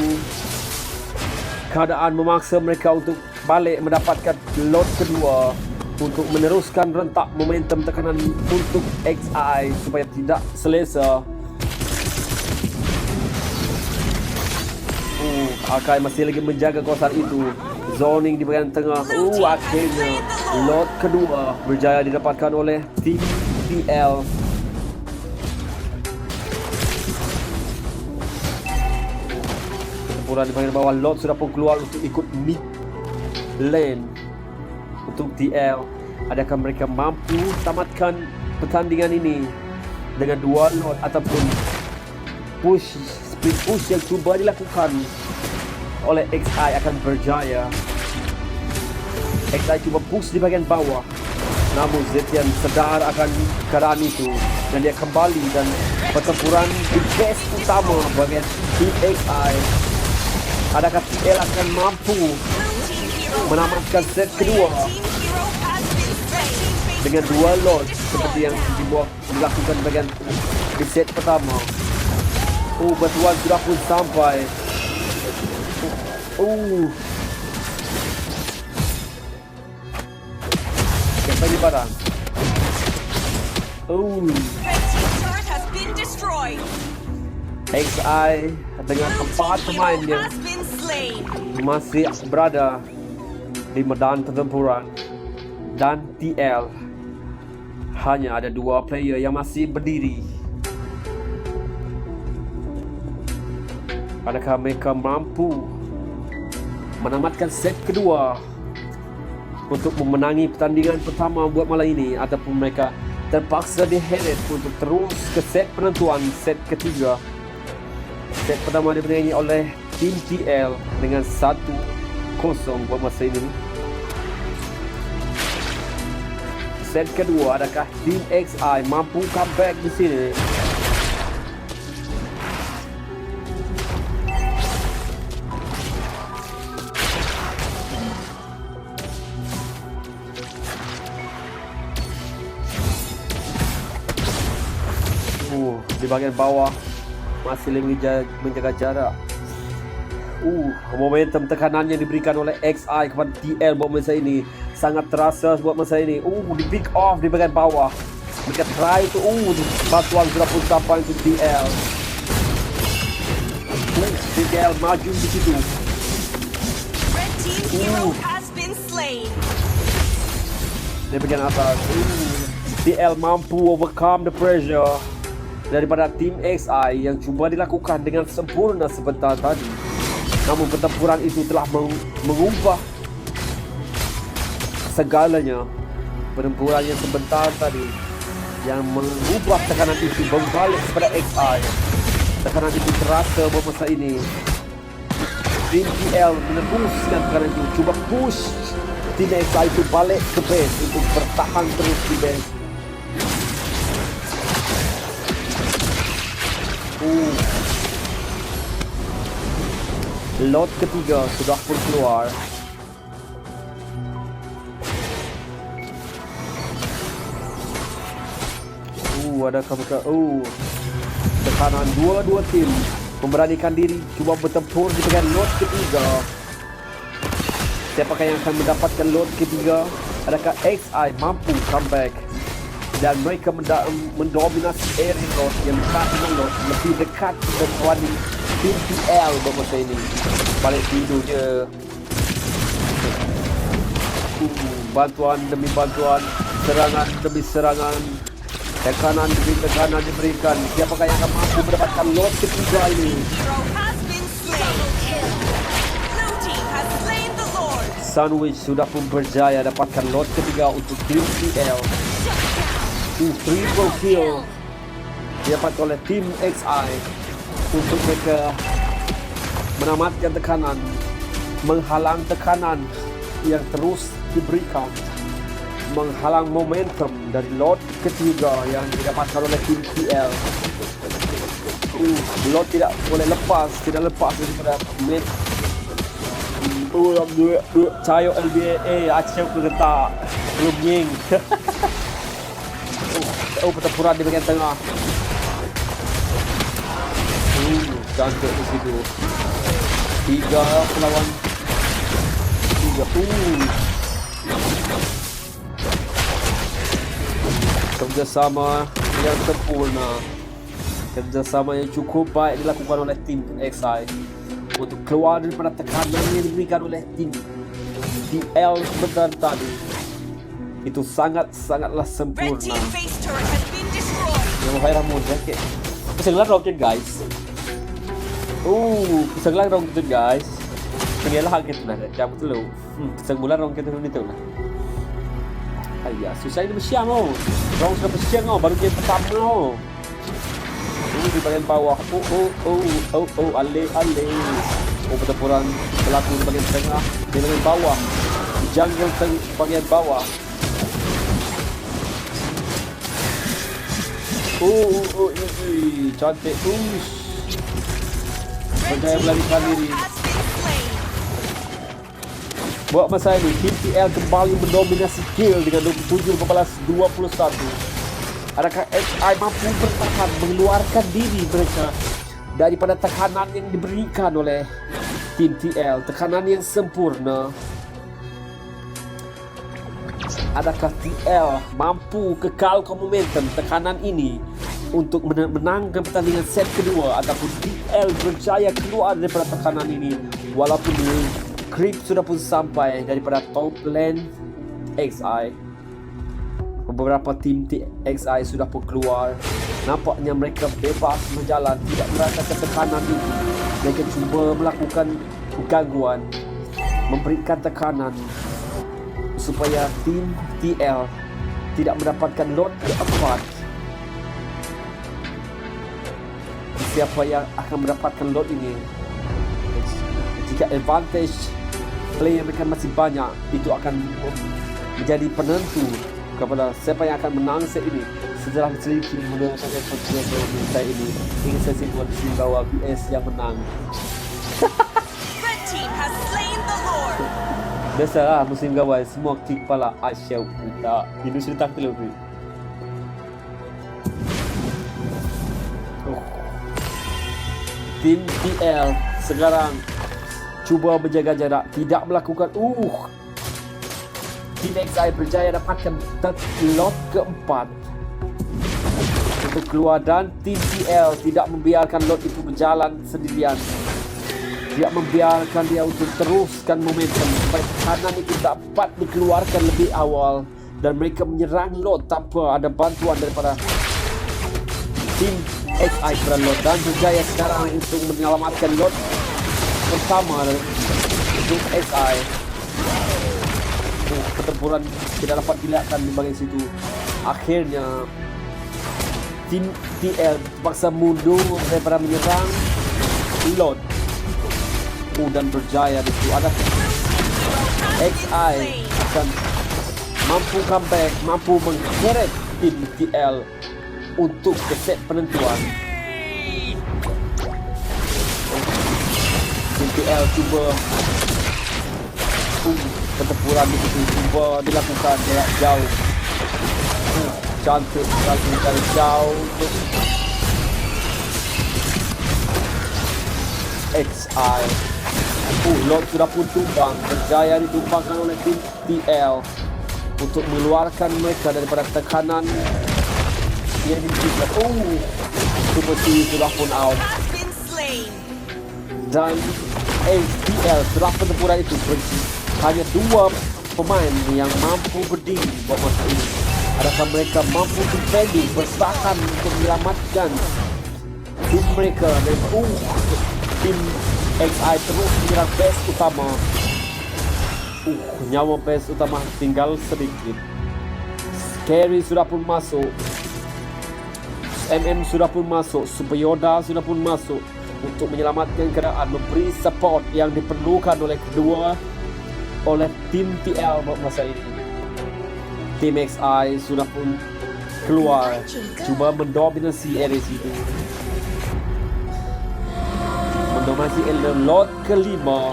keadaan memaksa mereka untuk balik mendapatkan lot kedua untuk meneruskan rentak momentum tekanan untuk XI supaya tidak selesa. Akai masih lagi menjaga kawasan itu. Zoning di bagian tengah. Akhirnya lot kedua berjaya didapatkan oleh tim TL. Pertempuran di bagian bawah. Lot sudah pun keluar untuk ikut mid lane untuk TL. Adakah mereka mampu tamatkan pertandingan ini dengan dua lot ataupun split push yang cuba dilakukan oleh XI akan berjaya. XI cuba push di bagian bawah, namun Zetian sedar akan keadaan itu dan dia kembali, dan pertempuran di base utama bagian tim XI. Adakah TL akan mampu menamatkan set kedua dengan dua lot seperti yang dilakukan bagian di set pertama? Bantuan sudah pun sampai. Sampai di barang. XI dengan 4 pemainnya masih berada di medan pertempuran, dan TL hanya ada 2 player yang masih berdiri. Adakah mereka mampu menamatkan set kedua untuk memenangi pertandingan pertama buat malam ini, ataupun mereka terpaksa diheret untuk terus ke set penentuan, set ketiga? Set pertama dimenangi oleh tim TL dengan 1-0 buat masa ini. Set kedua, adakah tim XI mampu comeback di sini? Di bagian bawah masih lagi menjaga jarak. Momentum tekanan yang diberikan oleh XI kepada TL buat masa ini sangat terasa buat masa ini. Di pick off di bagian bawah. Mereka try itu. Bantuan sudah pun sampai untuk TL. TL maju di situ. Di bagian atas. TL mampu overcome the pressure daripada tim XI yang cuba dilakukan dengan sempurna sebentar tadi. Namun pertempuran itu telah mengubah segalanya. Pertempuran yang sebentar tadi yang mengubah tekanan itu berbalik kepada XI. Tekanan itu terasa buat masa ini. Tim TL meneruskan tekanan itu, cuba push tim XI itu balik ke base untuk bertahan terus di base. Lot ketiga sudah pun keluar. Adakah mereka tekanan dua tim memberanikan diri cuba bertempur di bagian lot ketiga. Siapakah yang akan mendapatkan lot ketiga? Adakah XI mampu comeback dan mereka mendominasi area lot yang dekat dengan lot, lebih dekat dengan tim TL bermasa ini? Balik tidur je. Bantuan demi bantuan, serangan demi serangan. Tekanan diberikan. Siapakah yang akan mampu mendapatkan lot ketiga ini? Hero has been slain. Blue team has slain the Lord. Sandwich sudah pun berjaya dapatkan lot ketiga untuk tim TL. Triple kill didapat oleh tim XI untuk mereka menamatkan tekanan, menghalang tekanan yang terus diberikan, menghalang momentum dari lot ketiga yang didapatkan oleh tim TL. Lot tidak boleh lepas daripada match. Cayo LBA acap kegetak belum nying. Pertempuran di bagian tengah. Cantik di situ. 3 lawan 3. Kerjasama yang sempurna. Kerjasama yang cukup baik dilakukan oleh tim XI untuk keluar daripada tekanan yang diberikan oleh tim TL sebentar tadi. Itu sangatlah Red sempurna. team base turret has been destroyed. Yang mahir Ramon jaket. Kesenggelan roket guys. Kesenggelan roket guys. Kenyalah hak kita lah. Jangan betul. Kesenggulan roket itu lah. Ayah, susah ini bersiang oh. Rong sudah bersiang oh. Baru game pertama oh. Di bagian bawah. Ale. Pertempuran berlaku di bagian tengah. Di bagian bawah. Di jungle bagian bawah. Cantik. Berjaya melarikan diri. Buat masa ini, tim TL kembali mendominasi kill dengan 27-21. Adakah XI mampu bertahan mengeluarkan diri mereka daripada tekanan yang diberikan oleh tim TL, tekanan yang sempurna? Adakah TL mampu kekalkan momentum tekanan ini untuk menangkan pertandingan set kedua, ataupun TL berjaya keluar daripada tekanan ini walaupun creep sudah pun sampai daripada top lane XI? Beberapa tim XI sudah pun keluar. Nampaknya mereka bebas berjalan, tidak merasakan tekanan ini. Mereka cuba melakukan gangguan, memberikan tekanan supaya tim TL tidak mendapatkan lot keempat. Siapa yang akan mendapatkan lot ini? Jika advantage player mereka masih banyak, itu akan menjadi penentu kepada siapa yang akan menang set ini. Setelah diselidiki menggunakan set ini, ingin saya simpulkan di sini bahawa BS yang menang. Red team has slain the Lord. Biasalah musim gawai, semua kick kepala Asyau kita. Ini sudah tak terlalu. Tim TL sekarang cuba berjaga jarak, tidak melakukan Tim XI berjaya dapatkan lot keempat untuk keluar, dan tim TL tidak membiarkan lot itu berjalan sendirian. Tidak membiarkan dia untuk teruskan momentum supaya tekanan itu dapat dikeluarkan lebih awal, dan mereka menyerang lot tanpa ada bantuan daripada tim XI kepada lot, dan berjaya sekarang untuk menyelamatkan lot pertama untuk XI. Pertempuran tidak dapat dilihatkan di bagian situ. Akhirnya tim TL terpaksa mundur daripada menyerang lot. Dan berjaya di situ. Ada XI akan mampu comeback, mampu mengheret tim TL untuk ke set penentuan. Tim TL cuba pertempuran di situ, cuba dilakukan jarak jauh. Cantik sekali dari jauh untuk XI. Lot sudah pun tumbang, berjaya ditumbangkan oleh tim TL untuk mengeluarkan mereka daripada tekanan yang diberikan. Super C sudah pun out, dan TL setelah pertempuran itu hanya 2 pemain yang mampu berdiri buat masa ini. Adakah mereka mampu defending, bertahan untuk menyelamatkan tim mereka? Dan tim XI terus menyerang base utama. Nyawa base utama tinggal sedikit. Scary sudah pun masuk. MM sudah pun masuk. Super Yoda sudah pun masuk untuk menyelamatkan keadaan, memberi support yang diperlukan oleh tim TL masa ini. Tim XI sudah pun keluar, cuba mendominasi area situ. Mendominasi area lot kelima.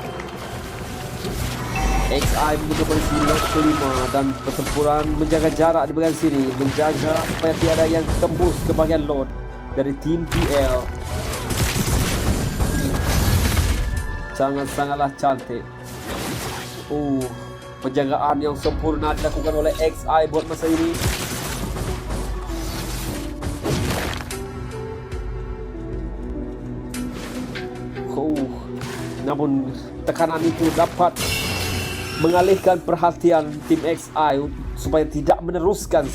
XI mendominasi lot kelima dan pertempuran menjaga jarak di bagian sini, menjaga supaya tiada yang tembus ke bagian lot dari tim TL. Sangat-sangatlah cantik. Penjagaan yang sempurna dilakukan oleh XI buat masa ini. Namun tekanan itu dapat mengalihkan perhatian tim XI supaya tidak meneruskan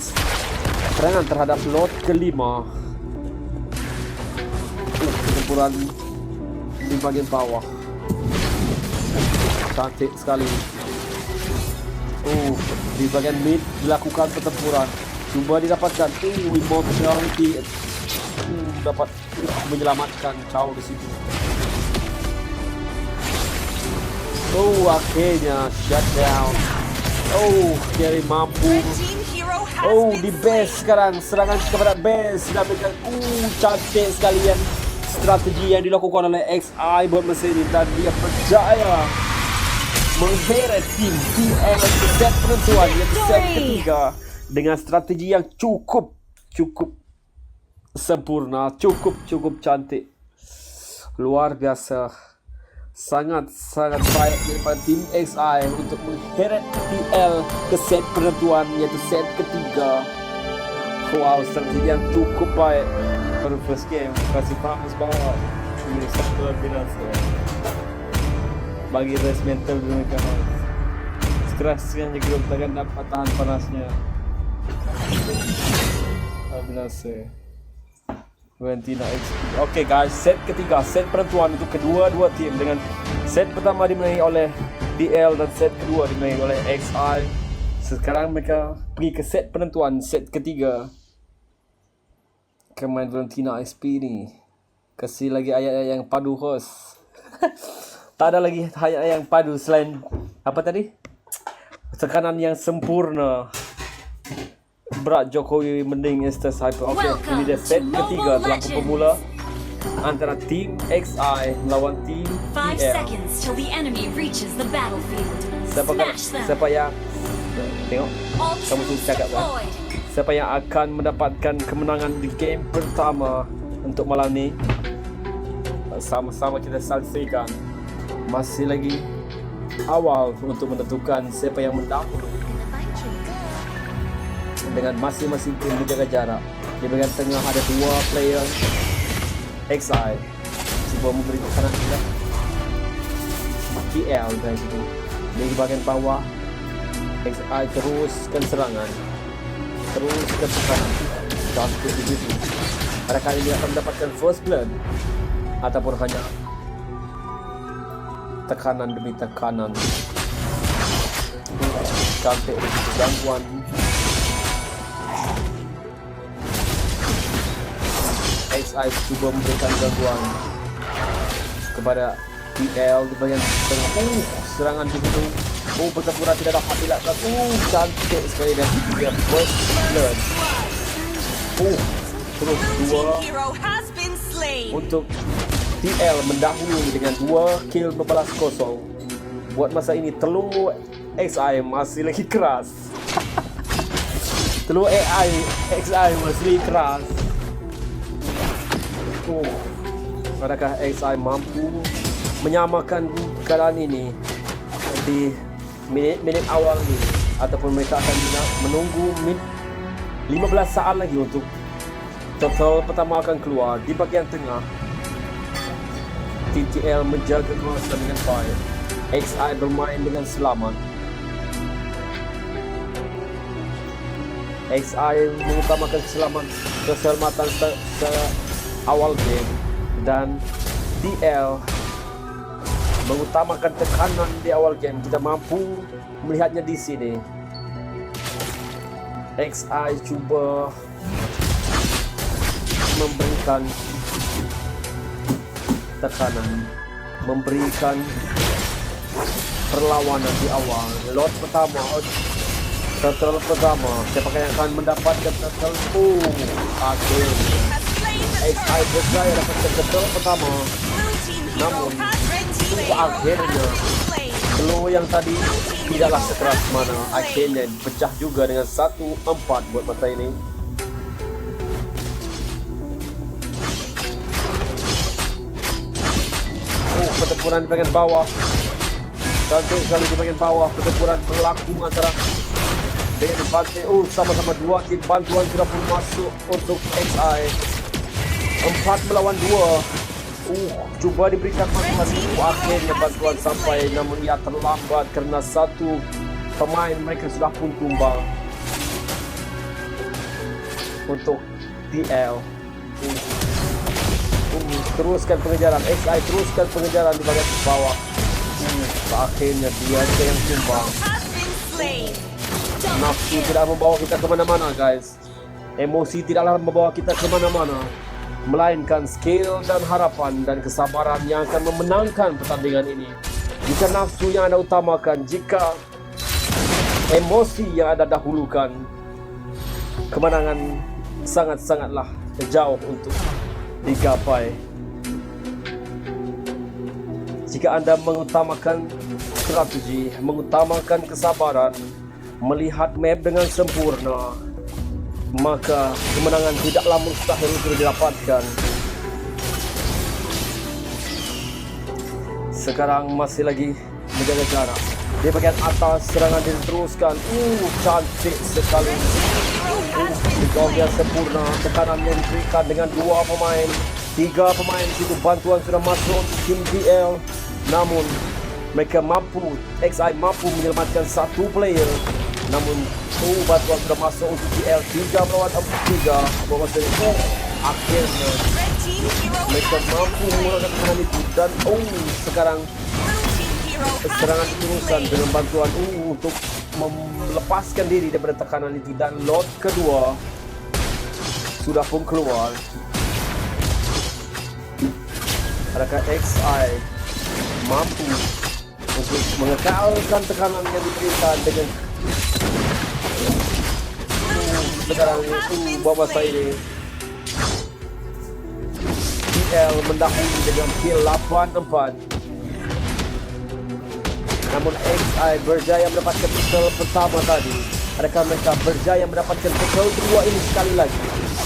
serangan terhadap lot kelima. Pertempuran di bagian bawah. Cantik sekali. Di bagian mid dilakukan pertempuran. Cuba didapatkan. Immortality dapat menyelamatkan Chow di situ. Akhirnya shutdown. Carry mampu. Red team hero has Di been base slain. sekarang. Serangan kepada base. Dapatkan. Cantik sekalian strategi yang dilakukan oleh XI buat masa ini. Dan dia berjaya mengheret tim TL ke set penentuan, iaitu set ketiga dengan strategi yang cukup sempurna, cukup cantik, luar biasa, sangat baik daripada tim XI untuk mengheret TL ke set penentuan, iaitu set ketiga. Wow, strategi yang cukup baik pada first game. Kasih bagus banget. Ini sangat luar biasa. Bagi race mental mereka, sekerasnya grup takkan dapat tahan panasnya. Binasa Valentina XP. Okay guys, set ketiga, set penentuan untuk kedua-dua tim, dengan set pertama dimenangi oleh DL dan set kedua dimenangi oleh XI. Sekarang mereka pergi ke set penentuan, set ketiga. Kemain Valentina XP ni kasih lagi ayat-ayat yang padu host. Tak ada lagi ayat yang padu selain apa tadi? Tekanan yang sempurna. Berat Jokowi mending Estes Hyper. Okey, ini dia set ketiga dalam pemula antara tim XI melawan tim 5 TL. seconds till the enemy reaches the battlefield. Smash them. Siapa yang tengok? Kamu Ultra cakap kan? deployed. Siapa yang akan mendapatkan kemenangan di game pertama untuk malam ni? Sama-sama kita saksikan. Masih lagi awal untuk menentukan siapa yang mendahului, dengan masing-masing tim menjaga jarak. Di bagian tengah ada dua player XI. Cuba memberi tekanan kepada TL dari situ. Di bagian bawah XI teruskan serangan, teruskan tekanan. Cantik di situ. Adakah ini akan mendapatkan first blood ataupun hanya tekanan demi tekanan? Cantik di situ, gangguan. XI cuba memberikan gangguan kepada TL di bagian tengah. Serangan di situ. Pertempuran tidak dapat dilakukan. Cantik sekali dan dia first blood. Terus dua Hero has been slain. untuk TL mendahului dengan 2 kill membalas kosong. Buat masa ini telur XI masih lagi keras. Telur XI masih keras. Adakah XI mampu menyamakan keadaan ini di minit awal ini, ataupun mereka akan menunggu 15 saat lagi untuk total pertama akan keluar? Di bagian tengah TTL menjaga kawasan dengan baik. XI bermain dengan selamat. XI mengutamakan keselamatan awal game, dan DL mengutamakan tekanan di awal game. Kita mampu melihatnya di sini. XI cuba memberikan tekanan, memberikan perlawanan di awal. Lot pertama, turtle pertama, siapa yang akan mendapatkan turtle? Akhirnya XI berjaya dapatkan turtle pertama. Namun akhirnya blow yang tadi tidaklah sekeras mana. Akhirnya pecah juga dengan 1-4 buat mata ini. Pertempuran di bagian bawah. Cantik sekali di bagian bawah. Pertempuran berlaku antara dengan Bante. Sama-sama dua tim bantuan sudah pun masuk untuk XI. 4 melawan 2. Cuba diberikan bantuan. Akhirnya bantuan sampai, namun ia terlambat kerana satu pemain mereka sudah pun tumbang. Untuk DL. Teruskan pengejaran. XI teruskan pengejaran di bagian bawah. Akhirnya dia yang tumbang. Nafsu tidak membawa kita ke mana-mana, guys. Emosi tidaklah membawa kita ke mana-mana, melainkan skill dan harapan dan kesabaran yang akan memenangkan pertandingan ini. Jika nafsu yang anda utamakan, jika emosi yang anda dahulukan, kemenangan sangat-sangatlah jauh untuk digapai. Jika anda mengutamakan strategi, mengutamakan kesabaran, melihat map dengan sempurna, maka kemenangan tidaklah mustahil untuk didapatkan. Sekarang masih lagi menjaga jarak. Di bagian atas serangan diteruskan. Cantik sekali. Gol yang sempurna. Tekanan yang diberikan dengan 2 pemain, 3 pemain situ. Bantuan sudah masuk untuk tim DL. Namun mereka mampu, XI mampu menyelamatkan 1 player. Namun bantuan sudah masuk untuk DL. 3 melawan 3. Akhirnya mereka mampu mengurangkan tekanan itu. Dan sekarang serangan diteruskan dengan bantuan untuk melepaskan diri daripada tekanan itu. Dan lot kedua sudah pun keluar. Adakah XI mampu untuk mengekalkan tekanan yang diberikan dengan sekarang buat masa ini? DL mendahului dengan kill 8-4. Namun XI berjaya mendapatkan battle pertama tadi. Adakah mereka berjaya mendapatkan battle kedua ini sekali lagi?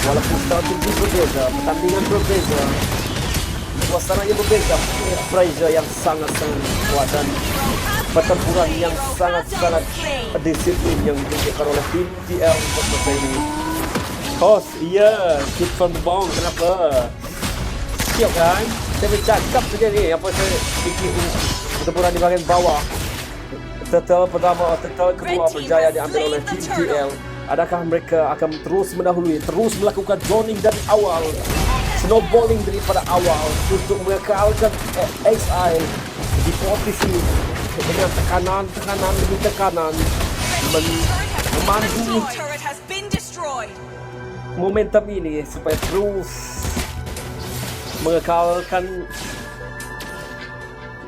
Walaupun strategi berbeza, pertandingan berbeza, suasananya berbeza, pressure yang sangat-sangat kuat dan pertempuran yang sangat-sangat disiplin yang ditunjukkan oleh tim DL untuk masa ini. Host, Hit from the Bong, kenapa? Siap kan? Saya bercakap saja ni, apa saya fikir pertempuran di bahagian bawah. Turtle pertama, turtle kedua berjaya diambil oleh tim DL. Adakah mereka akan terus mendahului, terus melakukan zoning dari awal, snowballing daripada awal untuk mengekalkan XI di posisi dengan tekanan demi tekanan, memandu momentum ini supaya terus mengekalkan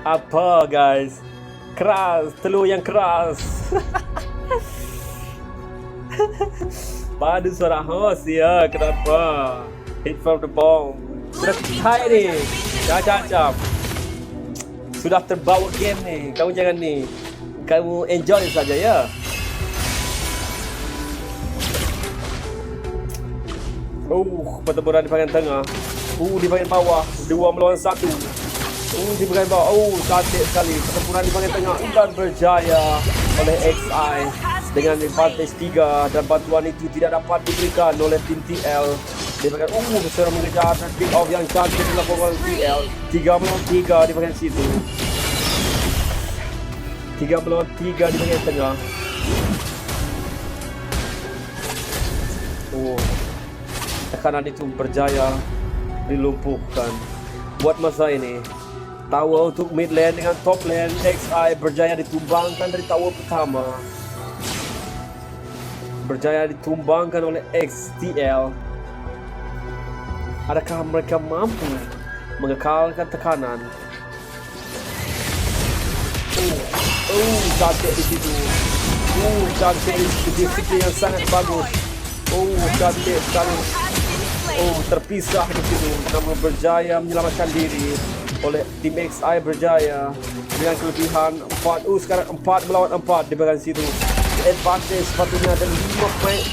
apa, guys? Keras, telur yang keras. Padu suara host ya, kenapa? Hit from the bomb. Sudah high ni. Jap. Sudah terbawa game ni. Kamu jangan ni. Kamu enjoy saja ya. Pertempuran di bahagian tengah. Di bahagian bawah 2 melawan 1. Di bahagian bawah. Cantik sekali. Pertempuran di bahagian tengah dan berjaya oleh XI dengan advantage 3, dan bantuan itu tidak dapat diberikan oleh tim TL. Di bahagian seorang mengejar dan pick off yang cantik dilakukan oleh TL. 3 melawan 3 di bahagian situ. 3 melawan 3 di bahagian tengah. tekanan itu berjaya dilumpuhkan. Buat masa ini, tower untuk mid lane dengan top lane XI berjaya ditumbangkan dari tower pertama. Berjaya ditumbangkan oleh XTL. Adakah mereka mampu mengekalkan tekanan? Cantik di situ. Cantik di situ yang sangat bagus. Cantik sekali. Terpisah di situ. Namun berjaya menyelamatkan diri oleh tim XI berjaya dengan kelebihan 4. Sekarang 4 melawan 4 di bagian situ. Advantage sepatutnya ada 5 point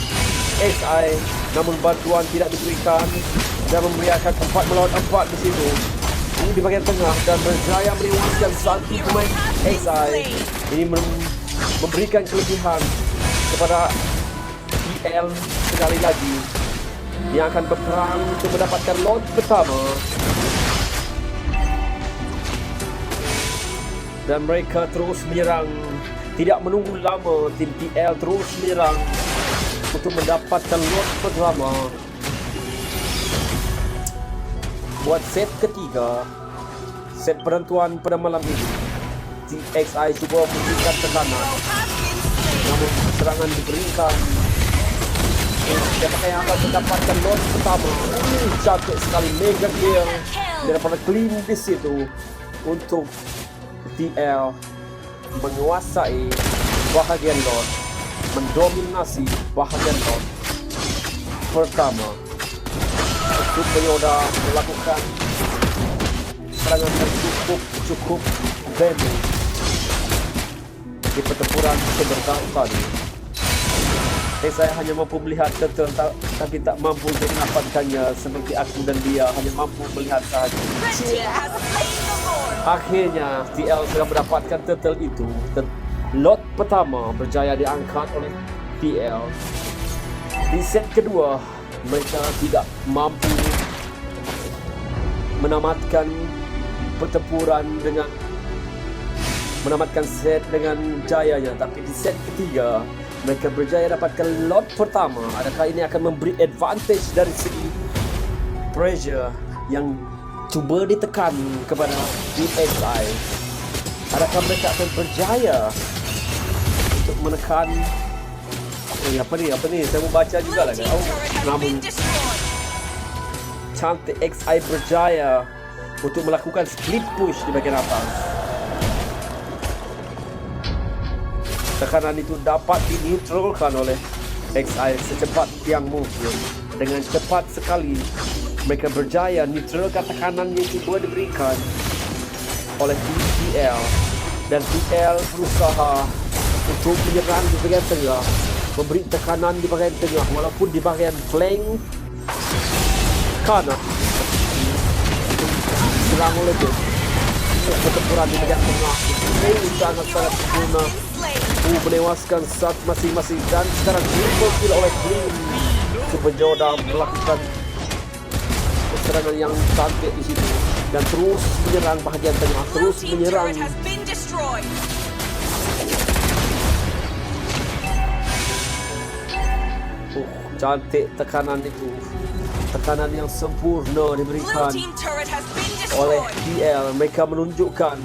XI, namun bantuan tidak diberikan dan memberikan 4 melawan 4 di situ. Ini di bagian tengah dan berjaya menewaskan 1 pemain XI. Ini memberikan kelebihan kepada TL sekali lagi yang akan berperang untuk mendapatkan lot pertama. Dan mereka terus menyerang, tidak menunggu lama. Tim TL terus menyerang untuk mendapatkan lot pertama. Buat set ketiga, set penentuan pada malam ini, tim XI cuba memberikan tekanan, namun serangan diberikan. Siapakah yang akan mendapatkan lot pertama? Cantik sekali mega kill daripada clean di situ untuk TL menguasai bahagian lot, mendominasi bahagian lot pertama. Super Yoda melakukan serangan yang cukup damage di pertempuran sebentar tadi. Saya hanya mampu melihat turtle tapi tak mampu untuk mendapatkannya seperti aku dan dia hanya mampu melihat sahaja. Akhirnya TL sudah mendapatkan turtle itu. Lot pertama berjaya diangkat oleh TL. Di set kedua, mereka tidak mampu menamatkan pertempuran dengan menamatkan set dengan jayanya, tapi di set ketiga mereka berjaya dapatkan lot pertama. Adakah ini akan memberi advantage dari segi pressure yang cuba ditekan kepada DXI? Adakah mereka akan berjaya untuk menekan apa ni? Saya mau baca juga lah. Namun cantik XI berjaya untuk melakukan split push di bagian atas. Tekanan itu dapat dineutralkan oleh XI secepat yang mungkin. Dengan cepat sekali mereka berjaya neutralkan tekanan yang cuba diberikan oleh TL. Dan TL berusaha untuk menyerang di bagian tengah, memberi tekanan di bagian tengah walaupun di bagian flank kanan serang oleh dia. Pertempuran di bagian tengah sangat-sangat sempurna, menewaskan satu masing-masing. Dan sekarang triple kill oleh Green. Super Yoda melakukan serangan yang cantik di situ dan terus menyerang bahagian tengah, terus menyerang. Cantik tekanan itu, tekanan yang sempurna diberikan oleh DL. Mereka menunjukkan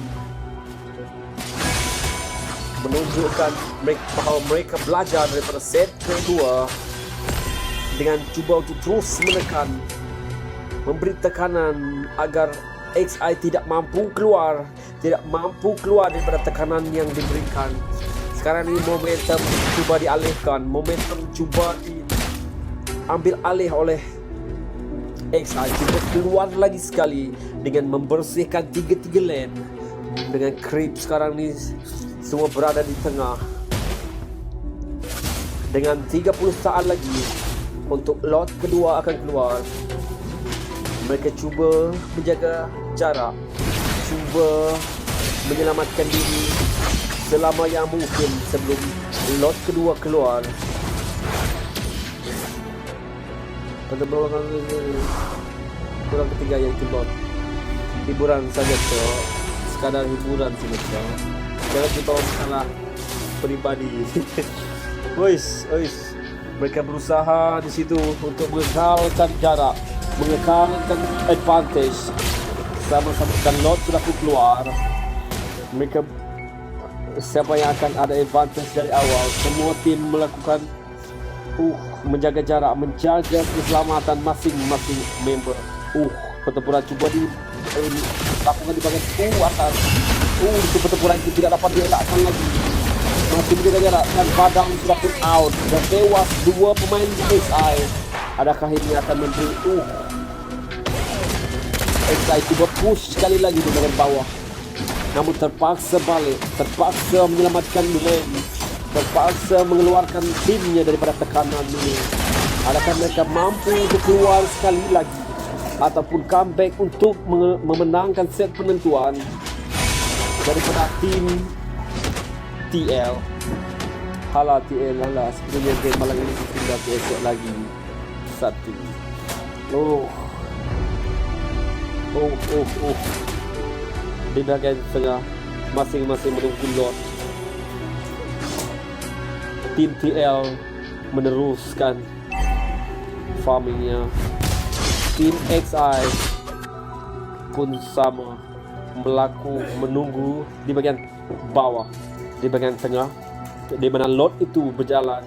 bahawa mereka belajar daripada set kedua dengan cuba untuk terus menekan, memberi tekanan agar XI tidak mampu keluar daripada tekanan yang diberikan. Sekarang ini momentum cuba dialihkan, momentum cuba diambil alih oleh XI. Cuba keluar lagi sekali dengan membersihkan 3 lane. Dengan creep sekarang ni semua berada di tengah. Dengan 30 saat lagi untuk lot kedua akan keluar. Mereka cuba menjaga jarak, cuba menyelamatkan diri selama yang mungkin sebelum lot kedua keluar. Kurang ketiga iaitu lot. Hiburan saja tu, sekadar hiburan saja. Jangan dibawa masalah pribadi. Ois. Mereka berusaha di situ untuk mengekalkan jarak, mengekalkan advantage. Sama-sama dan Lord sudah pun keluar. Mereka siapa yang akan ada advantage dari awal? Semua tim melakukan menjaga jarak, menjaga keselamatan masing-masing member. Pertempuran cuba dilakukan di bagian atas. Itu pertempuran itu tidak dapat dielakkan lagi. Masih menjaga jarak dan Padang sudah pun out dan tewas dua pemain XI. Adakah ini akan memberi XI cuba push sekali lagi di bagian bawah, namun terpaksa balik, terpaksa menyelamatkan lane, terpaksa mengeluarkan timnya daripada tekanan ini. Adakah mereka mampu untuk keluar sekali lagi ataupun comeback untuk memenangkan set penentuan daripada tim TL? Hala TL, hala, sebenarnya game malam ini tinggal esok lagi satu. Di bagian tengah masing-masing menunggu Lord. Tim TL meneruskan farmingnya. Tim XI pun sama menunggu di bagian bawah, di bagian tengah, di mana Lord itu berjalan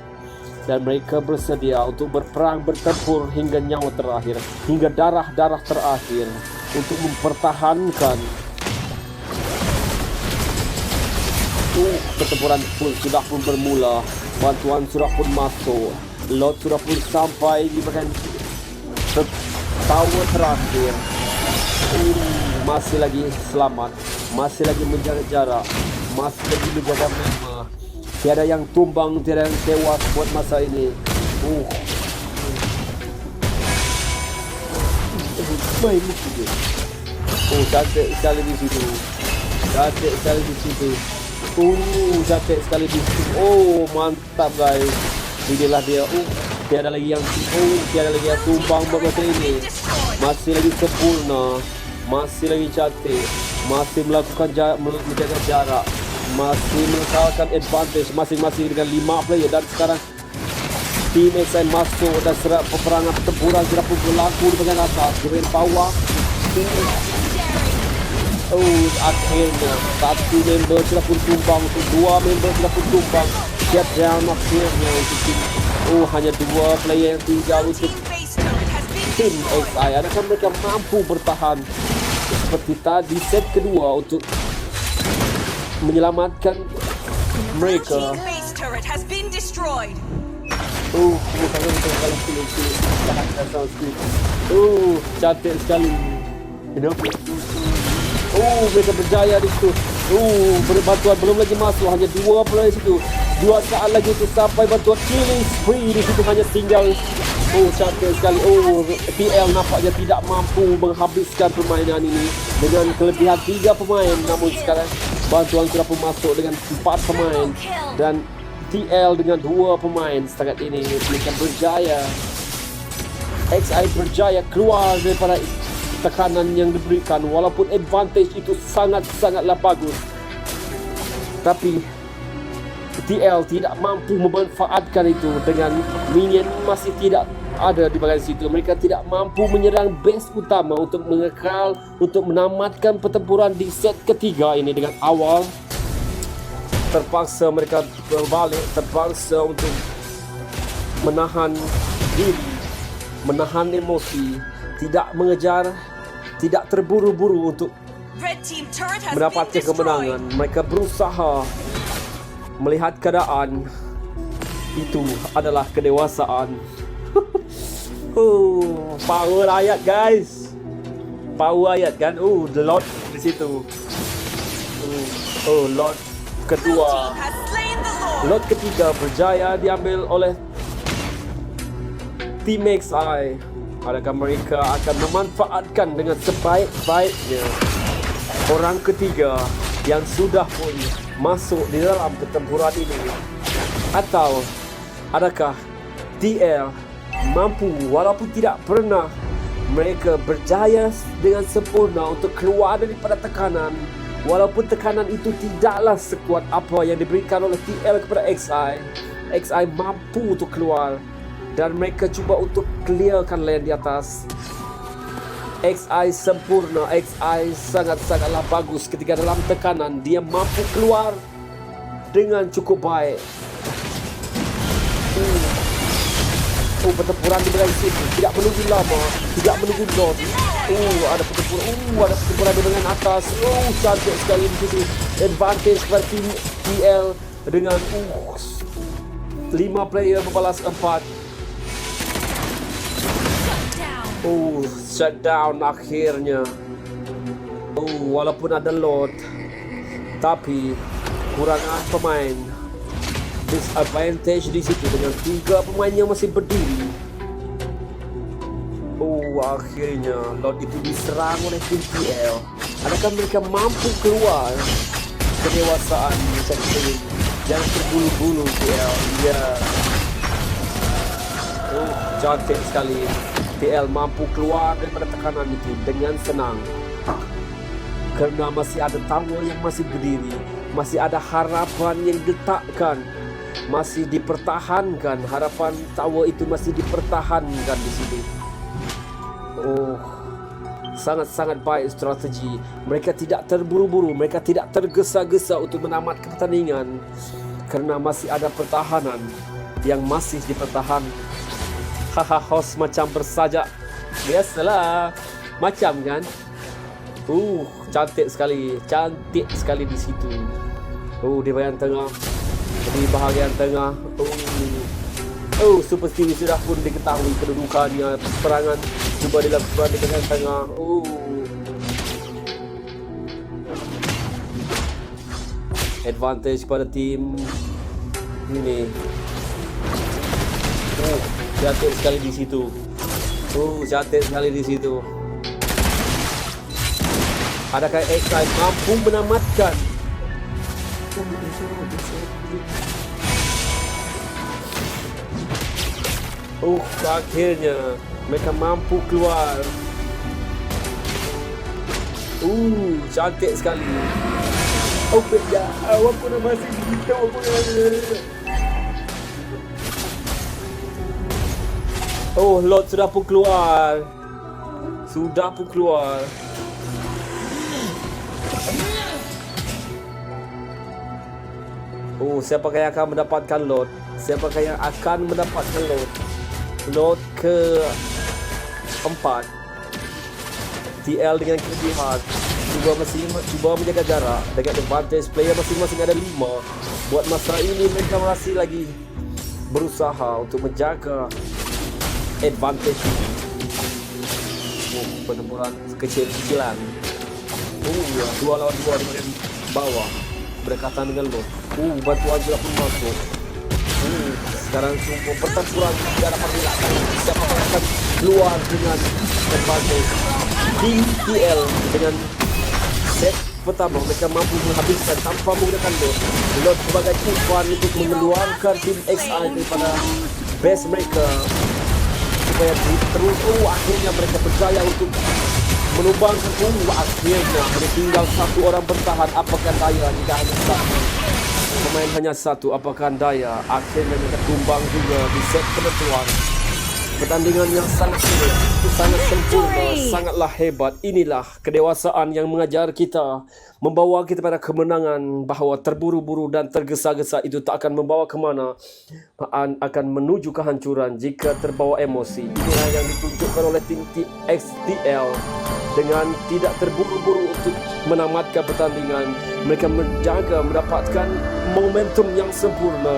dan mereka bersedia untuk berperang, bertempur hingga nyawa terakhir, hingga darah-darah terakhir untuk mempertahankan. Pertempuran pun sudah pun bermula. Bantuan sudah pun masuk. Lord sudah pun sampai di bagian tower terakhir. Masih lagi selamat, masih lagi menjaga jarak, masih lagi menjaga member. Tiada yang tumbang, tiada yang tewas buat masa ini. Main ni tu. Cantik sekali di situ. Cantik sekali di situ. Cantik sekali di situ. Mantap guys. Inilah dia. Tiada lagi yang tumbang buat masa ini. Masih lagi sempurna, masih lagi cantik, masih melakukan menjaga jarak, masih mengekalkan advantage masing-masing dengan 5 player. Dan sekarang tim XI masuk dan serap peperangan pertempuran sudah pun berlaku di bagian atas, di bagian bawah. Akhirnya satu member sudah pun tumbang, dua member sudah pun tumbang. Shutdown akhirnya untuk tim. Hanya 2 player yang tinggal untuk tim XI. Adakah mereka mampu bertahan seperti tadi set kedua untuk menyelamatkan mereka? Cantik sekali. Mereka berjaya di situ. Bantuan belum lagi masuk, hanya 2 player situ. 2 saat lagi untuk sampai bantuan. Killing spree di situ hanya tinggal. Cantik sekali. TL nampaknya tidak mampu menghabiskan permainan ini dengan kelebihan 3 pemain. Namun sekarang bantuan sudah pun masuk dengan 4 pemain dan TL dengan 2 pemain. Setakat ini mereka berjaya. XI berjaya keluar daripada tekanan yang diberikan, walaupun advantage itu sangat-sangatlah bagus, tapi TL tidak mampu memanfaatkan itu dengan minion masih tidak ada di bagian situ. Mereka tidak mampu menyerang base utama untuk mengekal, untuk menamatkan pertempuran di set ketiga ini dengan awal. Terpaksa mereka berbalik, terpaksa untuk menahan diri, menahan emosi, tidak mengejar, tidak terburu-buru untuk mendapatkan kemenangan. Mereka berusaha melihat keadaan. Itu adalah kedewasaan. Power ayat guys. Power ayat kan. The Lord di situ. Lord kedua. Lord ketiga berjaya diambil oleh tim XI. Adakah mereka akan memanfaatkan dengan sebaik-baiknya orang ketiga yang sudah pun masuk di dalam pertempuran ini? Atau adakah TL mampu, walaupun tidak pernah mereka berjaya dengan sempurna untuk keluar daripada tekanan, walaupun tekanan itu tidaklah sekuat apa yang diberikan oleh TL kepada XI mampu untuk keluar dan mereka cuba untuk clearkan lane di atas. XI sempurna, XI sangat-sangatlah bagus ketika dalam tekanan. Dia mampu keluar dengan cukup baik. Pertempuran di belakang sini tidak menunggu lama, tidak menunggu Lord. Ada pertempuran di bagian atas. Cantik sekali di situ. Advantage kepada tim TL dengan 5 player membalas 4. Shutdown akhirnya. Walaupun ada Lord, tapi kurangan pemain. Disadvantage di situ dengan 3 pemain yang masih berdiri. Akhirnya Lord itu diserang oleh tim TL. Adakah mereka mampu keluar kedewasaan seperti ini? Jangan terbulu-bulu TL. Ya. Cantik sekali. TL mampu keluar daripada tekanan itu dengan senang. Kerana masih ada tower yang masih berdiri. Masih ada harapan yang diletakkan. Masih dipertahankan. Harapan tower itu masih dipertahankan di sini. Sangat-sangat baik strategi. Mereka tidak terburu-buru. Mereka tidak tergesa-gesa untuk menamatkan pertandingan. Kerana masih ada pertahanan yang masih dipertahan. Host macam bersajak. Biasalah. Macam kan. Cantik sekali. Cantik sekali di situ. Di bahagian tengah. Di bahagian tengah. Super Series sudah pun diketahui kedudukannya. Peperangan cuba dilakukan di bahagian tengah. Advantage pada tim ini. Cantik sekali di situ. Cantik sekali di situ. Adakah XI mampu menamatkan? Akhirnya mereka mampu keluar. Cantik sekali. Ya, awak pun masih begitu. Lord sudah pun keluar. Sudah pun keluar. Siapakah yang akan mendapatkan Lord? Siapakah yang akan mendapatkan Lord? Lord ke-4. TL dengan kelebihan. Cuba menjaga jarak. Dengan advantage player masing-masing ada 5. Buat masa ini mereka masih lagi berusaha untuk menjaga advantage ini. Pertempuran kecil-kecilan. 2 lawan 2 di bagian bawah. Berdekatan dengan Lord. Bantuan sudah pun masuk. Sekarang semua pertempuran tidak dapat dilakukan. Siapa yang akan keluar dengan advantage? Tim TL dengan set pertama mereka mampu menghabiskan tanpa menggunakan Lord sebagai umpan untuk mengeluarkan tim XI daripada base mereka supaya terus. Akhirnya mereka berjaya untuk menumbangkan. Akhirnya tinggal 1 orang bertahan. Apakah daya jika hanya 1 pemain, hanya 1? Apakah daya? Akhirnya mereka tumbang juga di set penentuan. Pertandingan yang sangat sulit, sangat sempurna, sangatlah hebat. Inilah kedewasaan yang mengajar kita, membawa kita pada kemenangan. Bahawa terburu-buru dan tergesa-gesa itu tak akan membawa ke mana, akan menuju kehancuran jika terbawa emosi. Inilah yang ditunjukkan oleh tim XTL. Dengan tidak terburu-buru untuk menamatkan pertandingan, mereka menjaga mendapatkan momentum yang sempurna.